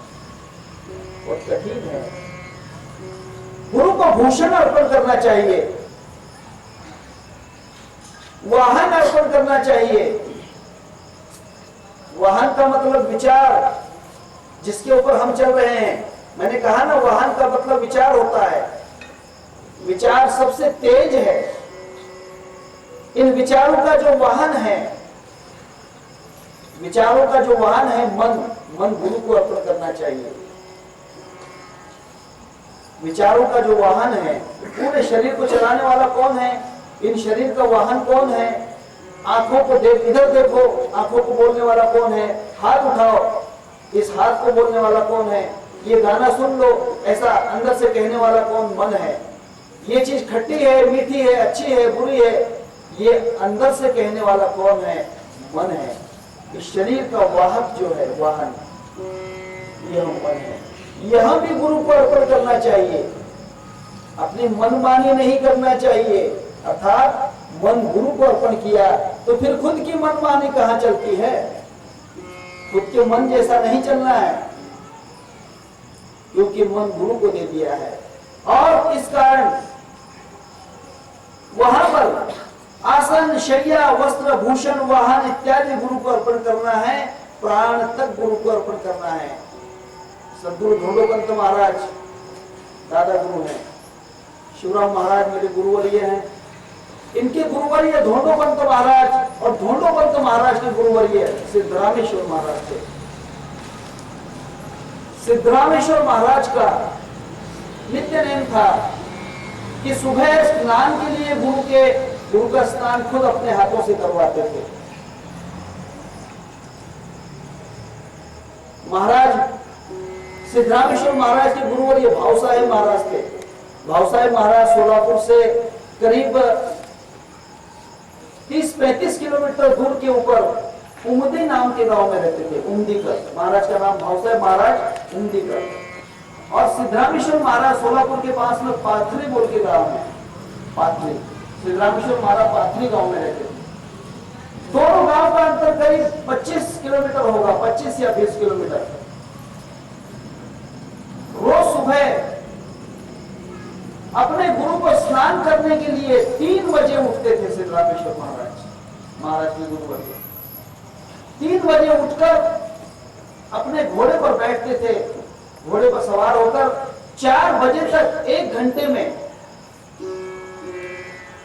S2: बहुत कठिन है। गुरु को भूषण अर्पण करना चाहिए, वाहन अर्पण करना चाहिए। वाहन का मतलब विचार, जिसके ऊपर हम चल रहे हैं। मैंने कहा ना, वाहन का मतलब विचार होता है। विचार सबसे तेज है। इन विचारों का जो वाहन है, विचारों का जो वाहन है मन, मन गुरु को अर्पण करना चाहिए। विचारों का जो वाहन है, पूरे शरीर को चलाने वाला कौन है? इन शरीर का वाहन कौन है? आंखों को देख, इधर देखो, आंखों को बोलने वाला कौन है? हाथ उठाओ, इस हाथ को बोलने वाला कौन है? ये गाना सुन लो, ऐसा अंदर से कहने वाला कौन? मन है। ये चीज खट्टी है, मीठी है, अच्छी है, बुरी है, ये अंदर से कहने वाला कौन है? मन है। इस शरीर का वाहक जो है, वाहन, यह मन है। यह भी गुरु को अर्पण करना चाहिए। अपनी मनमानी नहीं करना चाहिए, अर्थात मन गुरु को अर्पण किया तो फिर खुद की मनमानी कहां चलती है? खुद के मन जैसा नहीं चलना है, क्योंकि मन गुरु को दे दिया है। और इस कारण वहां पर आसन, शैया, वस्त्र, भूषण, वाहन इत्यादि गुरु को अर्पण करना है। प्राण तक गुरु को अर्पण करना है। सद्गुरु ढोंडोपंत महाराज दादा गुरु हैं, शिवराम महाराज मेरे गुरुवर्य हैं। इनके गुरुवर्य ढोंडोपंत महाराज, और ढोंडोपंत महाराज के गुरुवर्य सिद्धरामेश्वर महाराज थे। सिद्धरामेश्वर महाराज का नित्य नेम था कि सुबह स्नान के लिए गुरु का स्नान खुद अपने हाथों से करवाते थे। महाराज सिद्धरामेश्वर महाराज के गुरुवर ये भाव साहेब महाराज थे। भाव साहेब महाराज सोलापुर से करीब 30-35 किलोमीटर दूर के ऊपर उमदी नाम के गांव में रहते थे। उमदीकर महाराज का नाम भाव साहेब महाराज उमदीकर। और सिद्धरामेश्वर महाराज सोलापुर के पास में पाथरी बोल के गांव है। पाथरी, सिद्धरामेश्वर महाराज पाथरी गांव में रहते थे। दोनों गांव का अंतर करीब 25 किलोमीटर होगा, 25 या 20 किलोमीटर। रोज सुबह अपने गुरु को स्नान करने के लिए 3 बजे उठते थे सिद्धरामेश्वर महाराज के गुरुवर। 3 बजे उठकर अपने घोड़े पर बैठते थे, घोड़े पर सवार होकर 4 बजे तक 1 घंटे में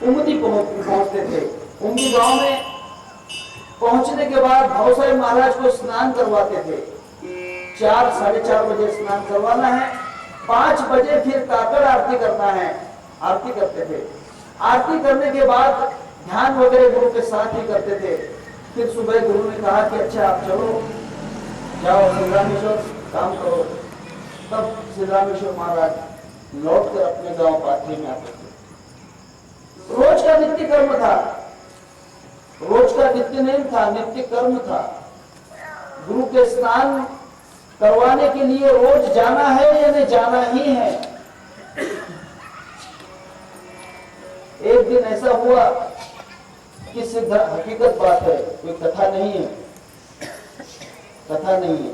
S2: उमदी पहुंचते थे। उमदी गांव में पहुंचने के बाद भाव साहेब महाराज को स्नान करवाते थे। 4-4:30 बजे स्नान करवाना है, 5 बजे फिर काकड़ आरती करना है। आरती करते थे। आरती करने के बाद ध्यान वगैरह गुरु के साथ ही करते थे। फिर सुबह गुरु ने कहा कि अच्छा आप चलो, जाओ सिद्धरामेश्वर काम करो। तब सिद्धरामेश्वर महाराज लौटकर अपने गांव पाथरी में आते थे। रोज का नित्य कर्म था, रोज का नित्य नेम था, नित्य कर्म था। गुरु के स्नान करवाने के लिए रोज जाना है या नहीं जाना ही है। एक दिन ऐसा हुआ कि हकीकत बात है, कोई कथा नहीं है, कथा नहीं है।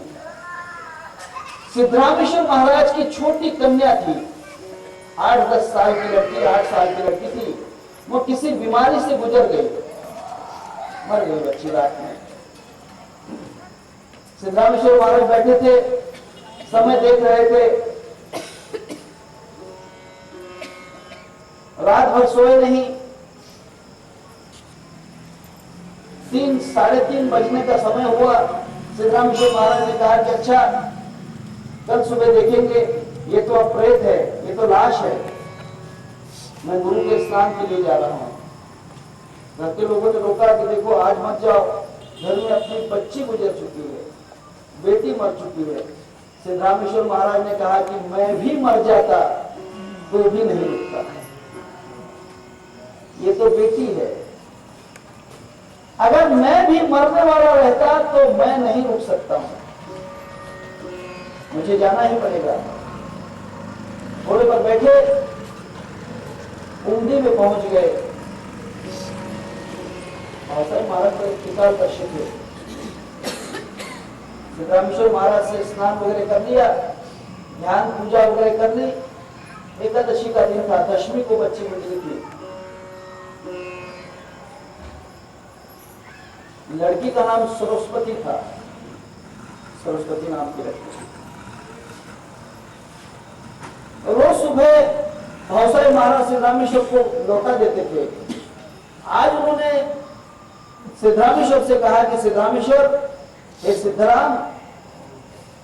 S2: सिद्धरामेश्वर महाराज की छोटी कन्या थी, 8-10 साल की लड़की, 8 साल की लड़की थी। वो किसी बीमारी से गुजर गई, मर गई बच्ची रात में। सिद्धरामेश्वर महाराज बैठे थे, समय देख रहे थे, रात भर सोए नहीं। 3-3:30 बजने का समय हुआ। सिद्धरामेश्वर महाराज ने कहा कि अच्छा कल सुबह देखेंगे, ये तो अब प्रेत है, ये तो लाश है, मैं गुरु के स्नान के लिए जा रहा हूं। घर के लोगों ने रोका कि देखो आज मत जाओ, घर में अपनी बच्ची गुजर चुकी है, बेटी मर चुकी है। सिद्धरामेश्वर महाराज ने कहा कि मैं भी मर जाता तो भी नहीं रुकता, ये तो बेटी है। अगर मैं भी मरने वाला रहता तो मैं नहीं रुक सकता हूं, मुझे जाना ही पड़ेगा। घोड़े पर बैठे उमदी में पहुंच गए। महाराज का विशाल दर्शन थे। सिद्धरामेश्वर महाराज से स्नान वगैरह कर लिया, ध्यान पूजा वगैरह कर ली। एकादशी का दिन था, दशमी को बच्ची गुजरी थी। लड़की का नाम सरस्वती था, सरस्वती नाम की लड़की। रोज सुबह भाव साहेब महाराज सिद्धरामेश्वर को लौटा देते थे। आज उन्होंने सिद्धरामेश्वर से कहा कि सिद्धरामेश्वर, हे सिद्धराम,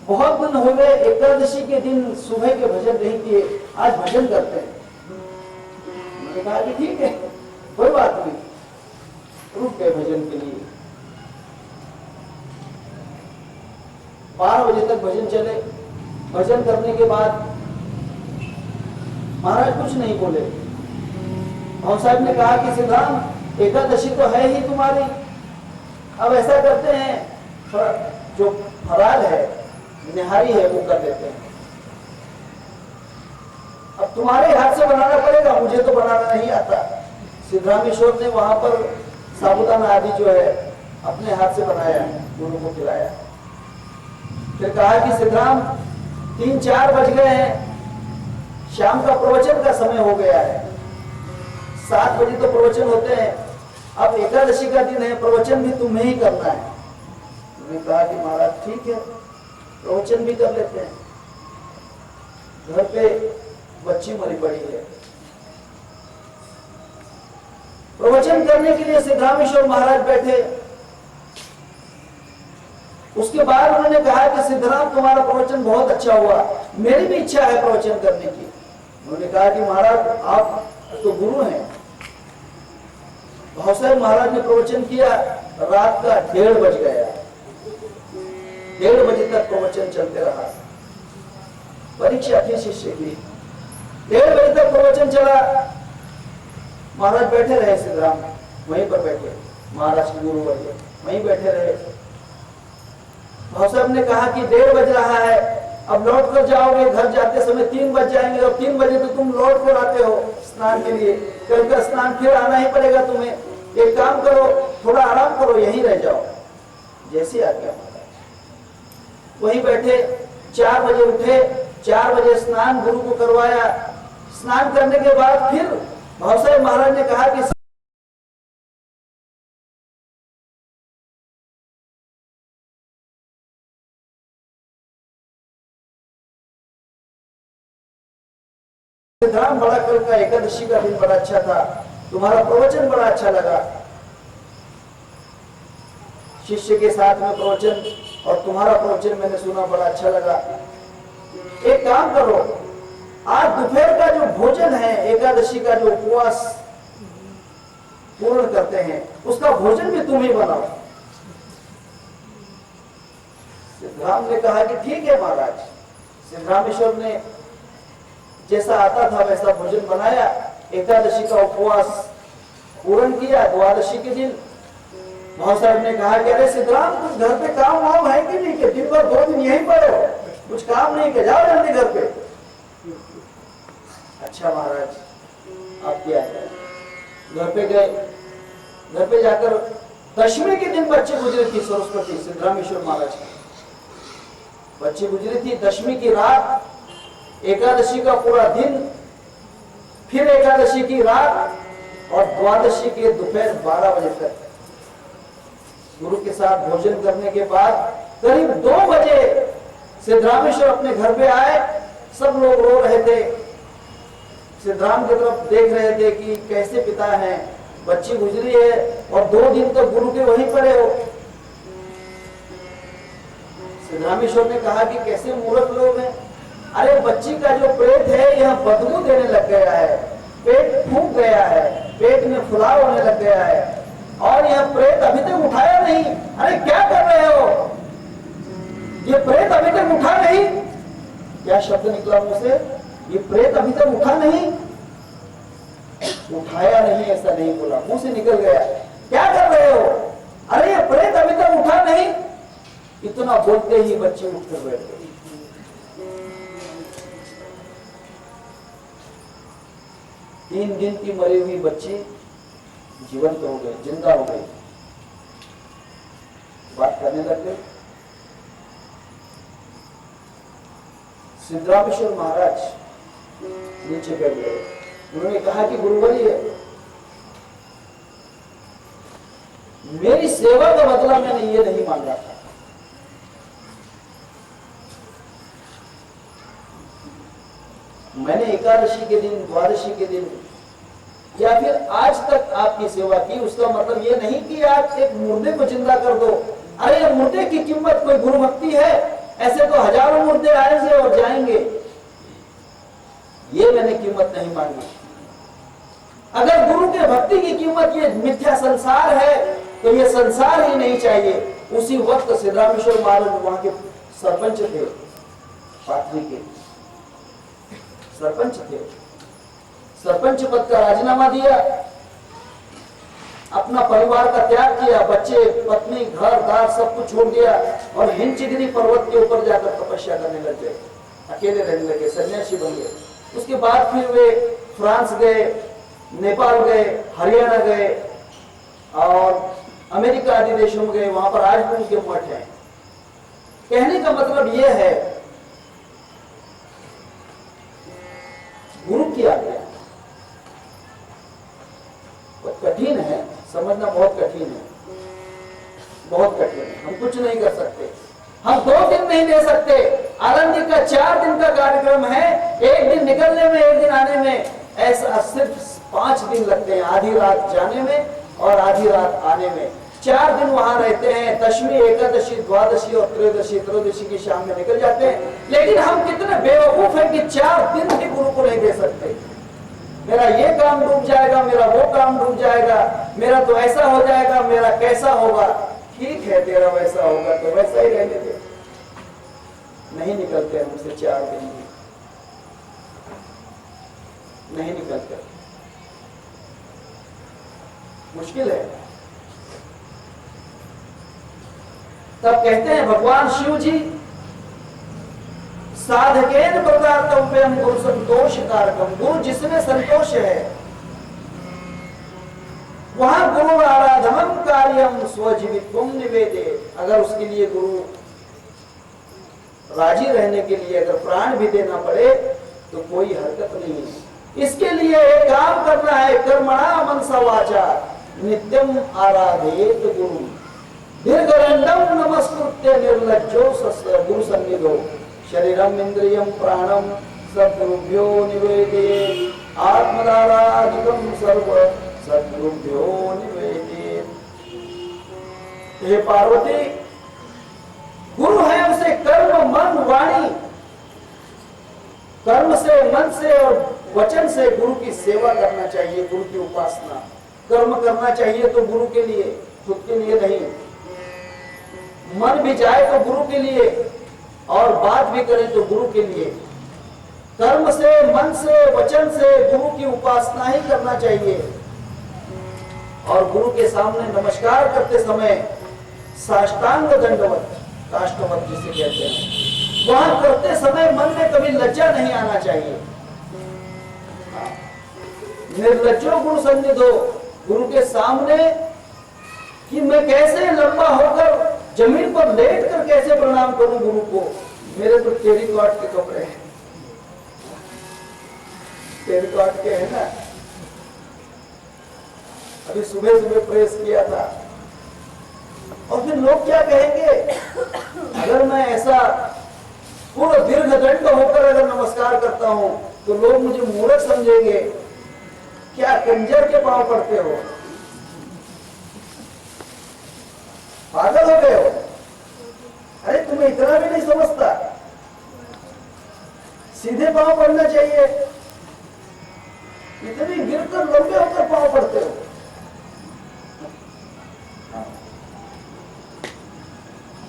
S2: बहुत दिन हो गए, एकादशी के दिन सुबह के भजन नहीं किए, आज भजन करते हैं। उन्होंने कहा कि ठीक है, कोई बात नहीं। रुक गए भजन के लिए। 12 बजे तक भजन चले। भजन करने के बाद महाराज कुछ नहीं बोले। भाव साहब ने कहा कि सिद्धराम, एकादशी तो है ही तुम्हारी, अब ऐसा करते हैं, थोड़ा जो फराल है, निहारी है, वो कर देते हैं। अब तुम्हारे हाथ से बनाना पड़ेगा, मुझे तो बनाना नहीं आता। सिद्धरामेश्वर ने वहां पर साबुदाना आदि जो है अपने हाथ से बनाया, गुरु को खिलाया। फिर कहा कि सिद्धराम, 3-4 बज गए हैं, शाम का प्रवचन का समय हो गया है, 7 बजे तो प्रवचन होते हैं, अब एकादशी का दिन है, प्रवचन भी तुम्हें ही करना है। उन्होंने कहा कि महाराज ठीक है, प्रवचन भी कर लेते हैं, घर पे बच्ची मरी पड़ी है। प्रवचन करने के लिए सिद्धरामेश्वर महाराज बैठे। उसके बाद उन्होंने कहा कि सिद्धराम तुम्हारा प्रवचन बहुत अच्छा हुआ, मेरी भी इच्छा है प्रवचन करने की। उन्होंने कहा कि महाराज आप तो गुरु हैं। भाव साहब महाराज ने प्रवचन किया, रात का 1:30 बज गया, 1:30 बजे तक प्रवचन चलते रहा। परीक्षा थी शिष्य की, 1:30 बजे तक प्रवचन चला। महाराज बैठे रहे, सिद्धराम वहीं पर बैठे, महाराज के गुरु वर्य वहीं बैठे रहे। भाव साहब ने कहा कि 1:30 बज रहा है, अब लौट कर जाओगे, घर जाते समय 3 बज जाएंगे, और 3 बजे तो तुम लौट कर आते हो स्नान के लिए, कल का स्नान फिर आना ही पड़ेगा तुम्हें। एक काम करो, थोड़ा आराम करो, यहीं रह जाओ। जैसे आ गया महाराज वहीं बैठे, 4 बजे उठे, 4 बजे स्नान गुरु को करवाया। स्नान करने के बाद फिर भाव साहब महाराज ने कहा कि सिद्धराम, बड़ा कल का एकादशी का दिन बड़ा अच्छा था, तुम्हारा प्रवचन बड़ा अच्छा लगा, शिष्य के साथ में प्रवचन और तुम्हारा प्रवचन मैंने सुना, बड़ा अच्छा लगा। एक काम करो, आज दोपहर का जो भोजन है, एकादशी का जो उपवास पूर्ण करते हैं, उसका भोजन भी तुम ही बनाओ। सिद्धराम ने कहा कि ठीक है महाराज। सिद्धरामेश्वर ने जैसा आता था वैसा भोजन बनाया, एकादशी का उपवास पूर्ण किया। द्वादशी के दिन भाव साहब ने कहा कि अरे सिद्धराम, कुछ घर पे काम वाम है कि नहीं, कि दिन भर 2 दिन यहीं पर हो, कुछ काम नहीं, कि जाओ जल्दी घर पे। अच्छा महाराज, आप क्या है? घर पे गए, घर पे जाकर दशमी के दिन बच्चे गुजरी थी, सरस्वती सिद्धरामेश्वर महाराज की बच्ची गुजरी थी। दशमी की रात, एकादशी का पूरा दिन, फिर एकादशी की रात और द्वादशी के दोपहर 12 बजे तक गुरु के साथ भोजन करने के बाद करीब 2 बजे सिद्धरामेश्वर अपने घर पे आए। सब लोग रो रहे थे, सिद्धराम की तरफ देख रहे थे कि कैसे पिता हैं, बच्ची गुजरी है और 2 दिन तक गुरु के वहीं पड़े हो। सिद्धरामेश्वर ने कहा कि कैसे मूर्ख लोग हैं, अरे बच्ची का जो पेट है यह बदबू देने लग गया है, पेट फूक गया है, पेट में फुलाव होने लग गया है और यह प्रेत अभी तक उठाया नहीं। अरे क्या कर रहे हो, ये प्रेत अभी तक उठा नहीं। क्या शब्द निकला मुंह से, ये प्रेत अभी तक उठा नहीं, उठाया नहीं ऐसा नहीं बोला, मुंह से निकल गया। क्या कर रहे हो, अरे ये प्रेत अभी तक उठा नहीं। इतना बोलते ही बच्चे उठकर बैठ गए। 3 दिन की मरी हुई बच्ची जीवंत हो गई, जिंदा हो गई, बात करने लग गए। सिद्धरामेश्वर महाराज नीचे बैठ गए। उन्होंने कहा कि गुरुवर्य, मेरी सेवा का बदला मैंने ये नहीं मांगा था। मैंने एकादशी के दिन, द्वादशी के दिन या फिर आज तक आपकी सेवा की, उसका मतलब ये नहीं कि आप एक मुर्दे को जिंदा कर दो। अरे ये मुर्दे की कीमत कोई गुरु भक्ति है? ऐसे तो हजारों मुर्दे आएंगे और जाएंगे, ये मैंने कीमत नहीं मांगी। अगर गुरु के भक्ति की कीमत ये मिथ्या संसार है तो ये संसार ही नहीं चाहिए। उसी वक्त सिद्धरामेश्वर महाराज वहां के सरपंच थे, पाटरी के सरपंच थे। सरपंच पद का राजीनामा दिया, अपना परिवार का त्याग किया, बच्चे, पत्नी, घर दार सब कुछ छोड़ दिया और हिमचिगरी पर्वत के ऊपर जाकर तपस्या करने लग गए, अकेले रहने लगे, सन्यासी बन गए। उसके बाद फिर वे फ्रांस गए, नेपाल गए, हरियाणा गए और अमेरिका आदि देशों में गए, वहां पर आज भी उनके मठ हैं। कहने का मतलब यह है, गुरु की आज्ञा कठिन है, समझना बहुत कठिन है, बहुत कठिन है। हम कुछ नहीं कर सकते, हम 2 दिन नहीं दे सकते। आनंद का 4 दिन का कार्यक्रम है, 1 दिन निकलने में, 1 दिन आने में, ऐसा सिर्फ 5 दिन लगते हैं, आधी रात जाने में और आधी रात आने में। 4 दिन वहां रहते हैं, दशमी, एकादशी, द्वादशी और त्रयोदशी, त्रयोदशी की शाम में निकल जाते हैं। लेकिन हम कितने बेवकूफ हैं कि 4 दिन भी गुरु को नहीं दे सकते। मेरा ये काम डूब जाएगा, मेरा वो काम डूब जाएगा, मेरा तो ऐसा हो जाएगा, मेरा कैसा होगा। ठीक है, तेरा वैसा होगा तो वैसा ही रहने दे। नहीं निकलते हमसे 4 दिन भी, नहीं निकलते, मुश्किल है। तब कहते हैं भगवान शिव जी, साधकेन प्रदातव्यम गुरु संतोष कारकम, गुरु जिसमें संतोष है वहां गुरु आराधनम कार्यम स्वजीवित्वम निवेदे। अगर उसके लिए गुरु राजी रहने के लिए अगर प्राण भी देना पड़े तो कोई हरकत नहीं है। इसके लिए एक काम करना है, कर्मणा मनसा वाचा नित्यम आराधेत गुरु दीर्घरंडम नमस्कृत्य निर्लज्जो गुरु सन्निधो शरीरम इंद्रियम प्राणम सद्गुरुभ्यो निवेदे आत्मदाराधिकम सर्व सद्गुरुभ्यो निवेदे। हे पार्वती, गुरु है उसे कर्म मन वाणी, कर्म से, मन से और वचन से गुरु की सेवा करना चाहिए, गुरु की उपासना। कर्म करना चाहिए तो गुरु के लिए, खुद के लिए नहीं। मन भी जाए तो गुरु के लिए और बात भी करें तो गुरु के लिए। कर्म से, मन से, वचन से गुरु की उपासना ही करना चाहिए। और गुरु के सामने नमस्कार करते समय साष्टांग दंडवत, काष्ठवत जिसे कहते हैं, वहां करते समय मन में कभी लज्जा नहीं आना चाहिए। निर्लज्जो गुरु सन्निधो, गुरु के सामने कि मैं कैसे लंबा होकर जमीन पर लेट कर कैसे प्रणाम करूं गुरु को। मेरे तो टेरिकॉट के कपड़े हैं, टेरिकॉट के है ना, अभी सुबह सुबह प्रेस किया था। और फिर लोग क्या कहेंगे अगर मैं ऐसा पूरा दीर्घ दंड होकर अगर नमस्कार करता हूं तो लोग मुझे मूर्ख समझेंगे। क्या कंजर के पांव पड़ते हो, पागल हो गए हो? अरे तुम्हें इतना भी नहीं समझता, सीधे पांव पड़ना चाहिए, इतनी गिरकर लंबे होकर पांव पड़ते हो।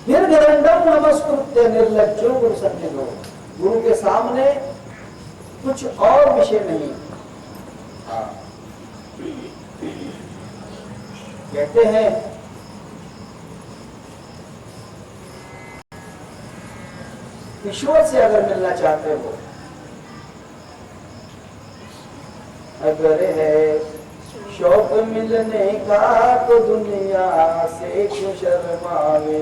S2: दीर्घदंडम नमस्कृत्य निर्लज्जो गुरु सन्निधो, गुरु के सामने कुछ और विषय नहीं। कहते हैं ईश्वर से अगर मिलना चाहते हो, अगर है शौक मिलने का तो दुनिया से क्यों शर्मावे।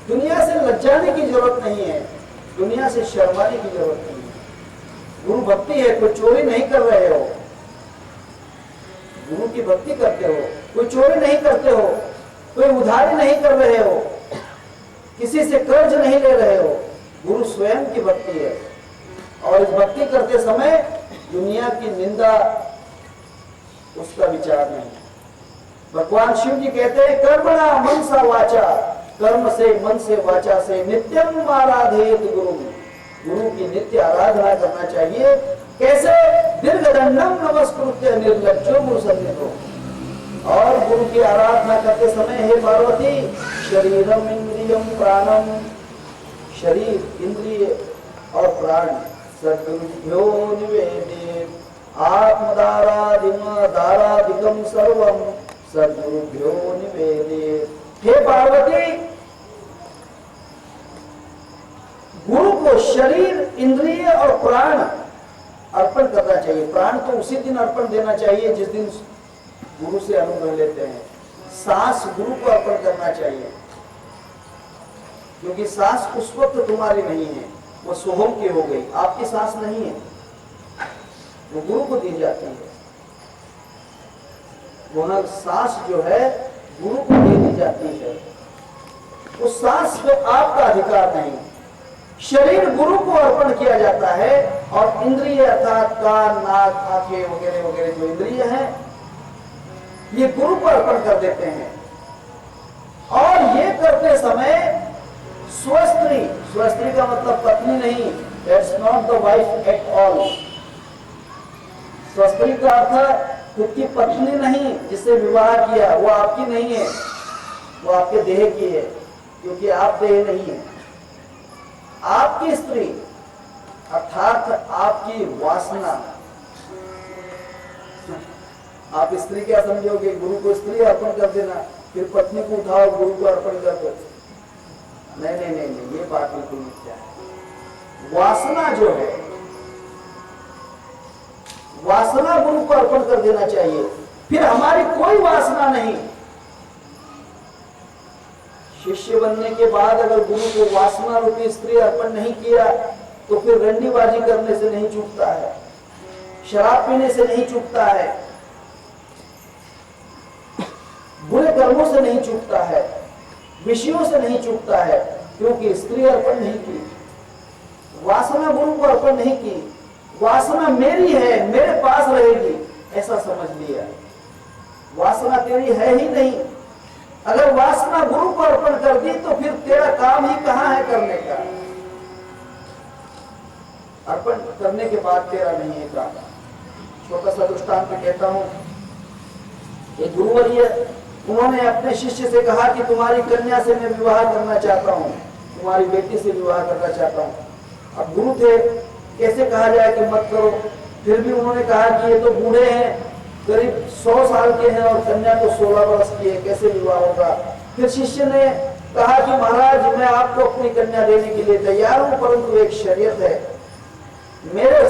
S2: दुनिया से लज्जाने की जरूरत नहीं है, दुनिया से शर्माने की जरूरत नहीं है। गुरु भक्ति है, कोई चोरी नहीं कर रहे हो, गुरु की भक्ति करते हो, कोई चोरी नहीं करते हो, कोई उधारी नहीं कर रहे हो, किसी से कर्ज नहीं ले रहे हो। गुरु स्वयं की भक्ति है और इस भक्ति करते समय दुनिया की निंदा उसका विचार नहीं। भगवान शिव जी कहते हैं कर्मणा मनसा वाचा, कर्म से, मन से, वाचा से नित्यम आराधेत गुरु, गुरु की नित्य आराधना करना चाहिए। कैसे? दीर्घदंडम नमस्कृत्य निर्लज्जो गुरु सन्निधो। और गुरु की आराधना करते समय हे पार्वती, शरीरम इंद्रियम प्राणम, शरीर, इंद्रिय और प्राण सद्गुरुभ्यो निवेदे आत्मदारादिकम सर्वम सद्गुरुभ्यो निवेदे। हे पार्वती, गुरु को शरीर, इंद्रिय और प्राण अर्पण करना चाहिए। प्राण तो उसी दिन अर्पण देना चाहिए जिस दिन गुरु से अनुग्रह लेते हैं। सांस गुरु को अर्पण करना चाहिए, क्योंकि सांस उस वक्त तुम्हारी नहीं है, वो सोहम की हो गई, आपकी सांस नहीं है, वो गुरु को दी जाती है। वह सांस जो है गुरु को दे दी जाती है, उस सांस पे आपका अधिकार नहीं। शरीर गुरु को अर्पण किया जाता है और इंद्रिय अर्थात कान, नाक, आंखें वगैरह वगैरह जो इंद्रिय हैं ये गुरु को अर्पण कर देते हैं। स्वस्त्री का मतलब पत्नी नहीं, that's not the wife at all. स्वस्त्री का अर्थ खुद की पत्नी नहीं जिससे विवाह किया, वो आपकी नहीं है, वो आपके देह की है, क्योंकि आप देह नहीं है। आपकी स्त्री अर्थात आपकी वासना। आप स्त्री क्या समझोगे? गुरु को स्त्री अर्पण कर देना, फिर पत्नी को उठाओ गुरु को अर्पण कर दो। नहीं नहीं नहीं नहीं, ये बात बिल्कुल मिथ्या है। वासना जो है, वासना गुरु को अर्पण कर देना चाहिए। फिर हमारी कोई वासना नहीं। शिष्य बनने के बाद अगर गुरु को वासना रूपी स्त्री अर्पण नहीं किया तो फिर रंडीबाजी करने से नहीं चूकता है, शराब पीने से नहीं चूकता है, बुरे कर्मों से नहीं चूकता है, विषयों से नहीं चूकता है, क्योंकि स्त्री अर्पण नहीं की, वासना गुरु को अर्पण नहीं की। वासना मेरी है, मेरे पास रहेगी, ऐसा समझ लिया। वासना तेरी है ही नहीं। अगर वासना गुरु को अर्पण कर दी तो फिर तेरा काम ही कहां है करने का? अर्पण करने के बाद तेरा नहीं है काम। छोटा सा दृष्टांत कहता हूं। एक गुरुवर्य, उन्होंने अपने शिष्य से कहा कि तुम्हारी कन्या से मैं विवाह करना चाहता हूं, तुम्हारी बेटी से विवाह करना चाहता हूं। अब गुरु थे, कैसे कहा जाए कि मत करो? फिर भी उन्होंने कहा कि ये तो बूढ़े हैं, करीब 100 साल के हैं और कन्या तो 16 वर्ष की है, कैसे विवाह होगा? फिर शिष्य ने कहा कि महाराज मैं आपको अपनी कन्या देने के लिए तैयार हूं, परंतु एक शर्त है, मेरे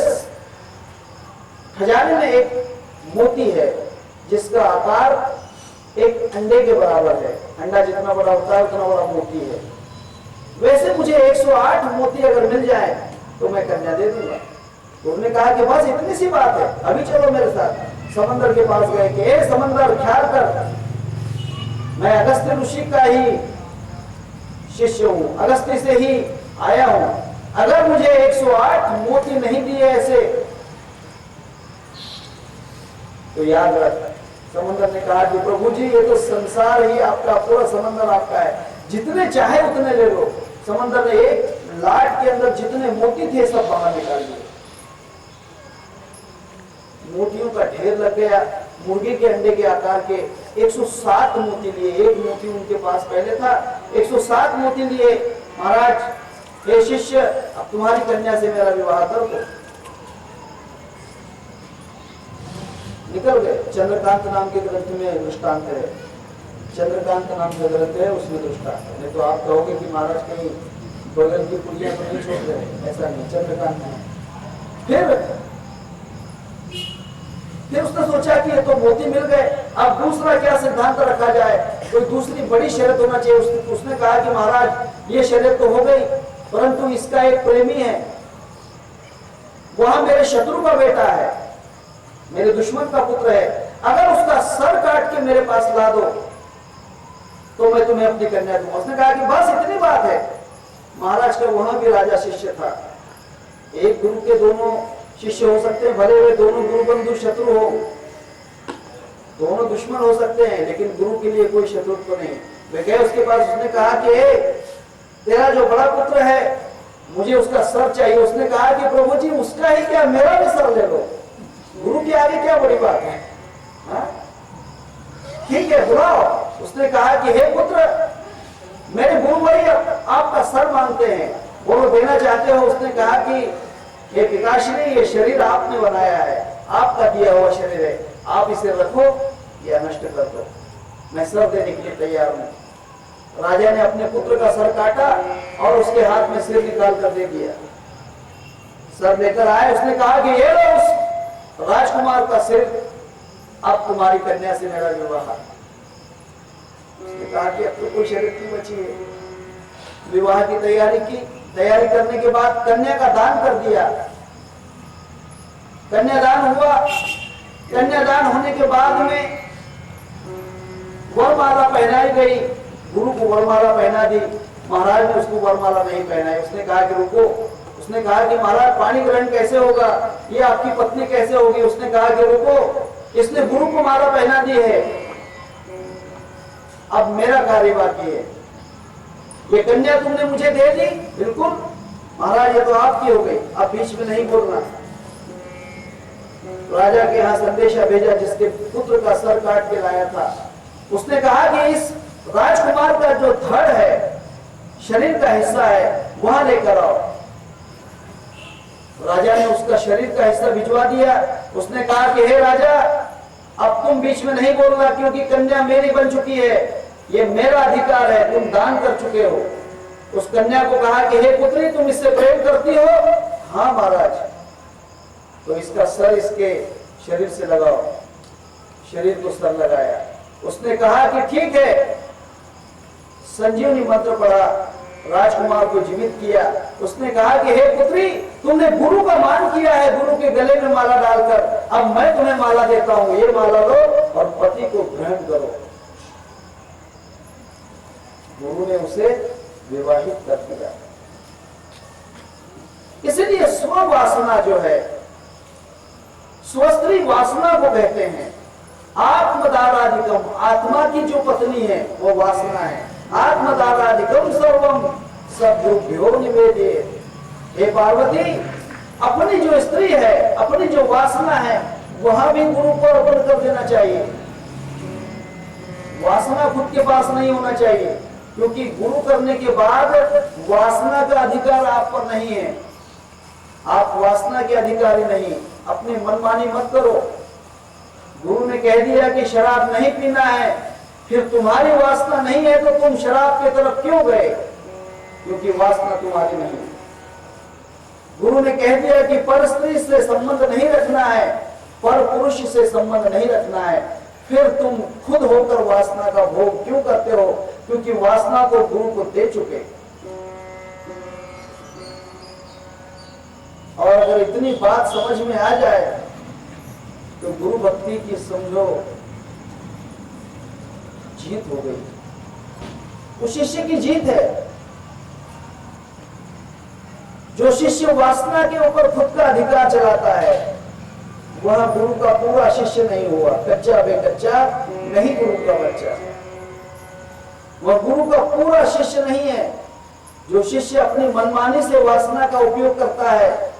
S2: खजाने में एक मोती है जिसका आकार एक अंडे के बराबर है। अंडा जितना बड़ा होता है उतना बड़ा मोती है। वैसे मुझे 108 मोती अगर मिल जाए तो मैं कन्या दे दूंगा। तो उन्होंने कहा कि बस इतनी सी बात है, अभी चलो मेरे साथ। समंदर के पास गए कि ए समंदर, ख्याल कर, मैं अगस्त्य ऋषि का ही शिष्य हूं, अगस्त्य से ही आया हूं। अगर मुझे 108 मोती नहीं दिए ऐसे तो याद रख। समंदर ने कहा कि प्रभु जी ये तो संसार ही आपका, पूरा समंदर आपका है, जितने चाहे उतने ले लो। समंदर ने एक लाट के अंदर जितने मोती थे सब बाहर निकाल दिए। मोतियों का ढेर लग गया। मुर्गे के अंडे के आकार के 107 मोती लिए। एक मोती उनके पास पहले था, 107 मोती लिए। महाराज हे शिष्य, अब तुम्हारी कन्या से मेरा विवाह कर दो। निकल गए। चंद्रकांत नाम के ग्रंथ में दृष्टांत है, चंद्रकांत नाम का ग्रंथ है, उसमें दृष्टांत है। नहीं तो आप कहोगे कि महाराज कहीं बगल की पुड़िया तो नहीं छोड़ रहे, ऐसा नहीं, चंद्रकांत है। फिर उसने सोचा कि ये तो मोती मिल गए, अब दूसरा क्या सिद्धांत रखा जाए, कोई दूसरी बड़ी शर्त होना चाहिए। उसने कहा कि महाराज ये शर्त तो हो गई, परंतु इसका एक प्रेमी है, वहां मेरे शत्रु का बेटा है, मेरे दुश्मन का पुत्र है, अगर उसका सर काट के मेरे पास ला दो तो मैं तुम्हें अपनी कन्या दूंगा। उसने कहा कि बस इतनी बात है। महाराज का वहां भी राजा शिष्य था। एक गुरु के दोनों शिष्य हो सकते हैं, भले वे दोनों गुरु बंधु शत्रु हो, दोनों दुश्मन हो सकते हैं, लेकिन गुरु के लिए कोई शत्रुत्व नहीं। वे गए उसके पास, उसने कहा कि तेरा जो बड़ा पुत्र है मुझे उसका सर चाहिए। उसने कहा कि प्रभु जी उसका ही क्या, मेरा भी सर ले लो, गुरु के आगे क्या बड़ी बात है? ठीक है बुलाओ। उसने कहा कि हे पुत्र, मेरे गुरु भाई आपका सर मांगते हैं, वो देना चाहते हो। उसने कहा कि हे पिताश्री, ये शरीर आपने बनाया है, आपका दिया हुआ शरीर है, आप इसे रखो या नष्ट कर दो, मैं सर देने के लिए तैयार हूं। राजा ने अपने पुत्र का सर काटा और उसके हाथ में सिर निकाल कर दे दिया। सर लेकर आए, उसने कहा कि ये लो उस राजकुमार का सिर, अब तुम्हारी कन्या से मेरा विवाह। उसने कहा कि अब तो कोई शरीर नहीं बची है। विवाह की तैयारी करने के बाद कन्या का दान कर दिया। कन्यादान हुआ। कन्यादान होने के बाद में वरमाला पहनाई गई। गुरु को वरमाला पहना दी। महाराज ने उसको वरमाला नहीं पहनाई। उसने कहा कि रुको। उसने कहा कि महाराज पाणी ग्रहण कैसे होगा, ये आपकी पत्नी कैसे होगी? उसने कहा कि रुको, इसने गुरु को माला पहना दी है, अब मेरा कार्य बाकी है। ये कन्या तुमने मुझे दे दी? बिल्कुल महाराज, ये तो आपकी हो गई, आप बीच में नहीं बोलना। राजा के यहाँ संदेशा भेजा जिसके पुत्र का सर काट के लाया था। उसने कहा कि इस राजकुमार का जो धड़ है, शरीर का हिस्सा है, वहां लेकर आओ। राजा ने उसका शरीर का हिस्सा भिजवा दिया। उसने कहा कि हे राजा, अब तुम बीच में नहीं बोलना, क्योंकि कन्या मेरी बन चुकी है, ये मेरा अधिकार है, तुम दान कर चुके हो। उस कन्या को कहा कि हे पुत्री, तुम इससे प्रेम करती हो? हाँ महाराज। तो इसका सर इसके शरीर से लगाओ। शरीर को सर लगाया। उसने कहा कि ठीक है। संजीवनी मंत्र पढ़ा, राजकुमार को जीवित किया। उसने कहा कि हे पुत्री, तुमने गुरु का मान किया है, गुरु के गले में माला डालकर, अब मैं तुम्हें माला देता हूं, ये माला लो और पति को ग्रहण करो। गुरु ने उसे विवाहित कर दिया। इसलिए स्व वासना जो है, स्वस्त्री वासना को कहते हैं। आत्मदाराधिकम, आत्मा की जो पत्नी है वो वासना है। आत्मदाराधिकम सर्वम सद्भ्यो निवेदित। हे पार्वती, अपनी जो स्त्री है, अपनी जो वासना है, वहां भी गुरु को अर्पण कर देना चाहिए। वासना खुद के पास नहीं होना चाहिए, क्योंकि गुरु करने के बाद वासना का अधिकार आप पर नहीं है। आप वासना के अधिकारी नहीं। अपनी मनमानी मत करो। गुरु ने कह दिया कि शराब नहीं पीना है, फिर तुम्हारी वासना नहीं है तो तुम शराब की तरफ क्यों गए? क्योंकि वासना तुम्हारी नहीं। गुरु ने कह दिया कि पर स्त्री से संबंध नहीं रखना है, पर पुरुष से संबंध नहीं रखना है, फिर तुम खुद होकर वासना का भोग क्यों करते हो? क्योंकि वासना को गुरु को दे चुके। और अगर इतनी बात समझ में आ जाए तो गुरु भक्ति की समझो जीत हो गई। उस शिष्य की जीत है। जो शिष्य वासना के ऊपर खुद का अधिकार चलाता है, वह गुरु का पूरा शिष्य नहीं हुआ। कच्चा बेकच्चा नहीं गुरु का बच्चा। वह गुरु का पूरा शिष्य नहीं है। जो शिष्य अपनी मनमानी से वासना का उपयोग करता है,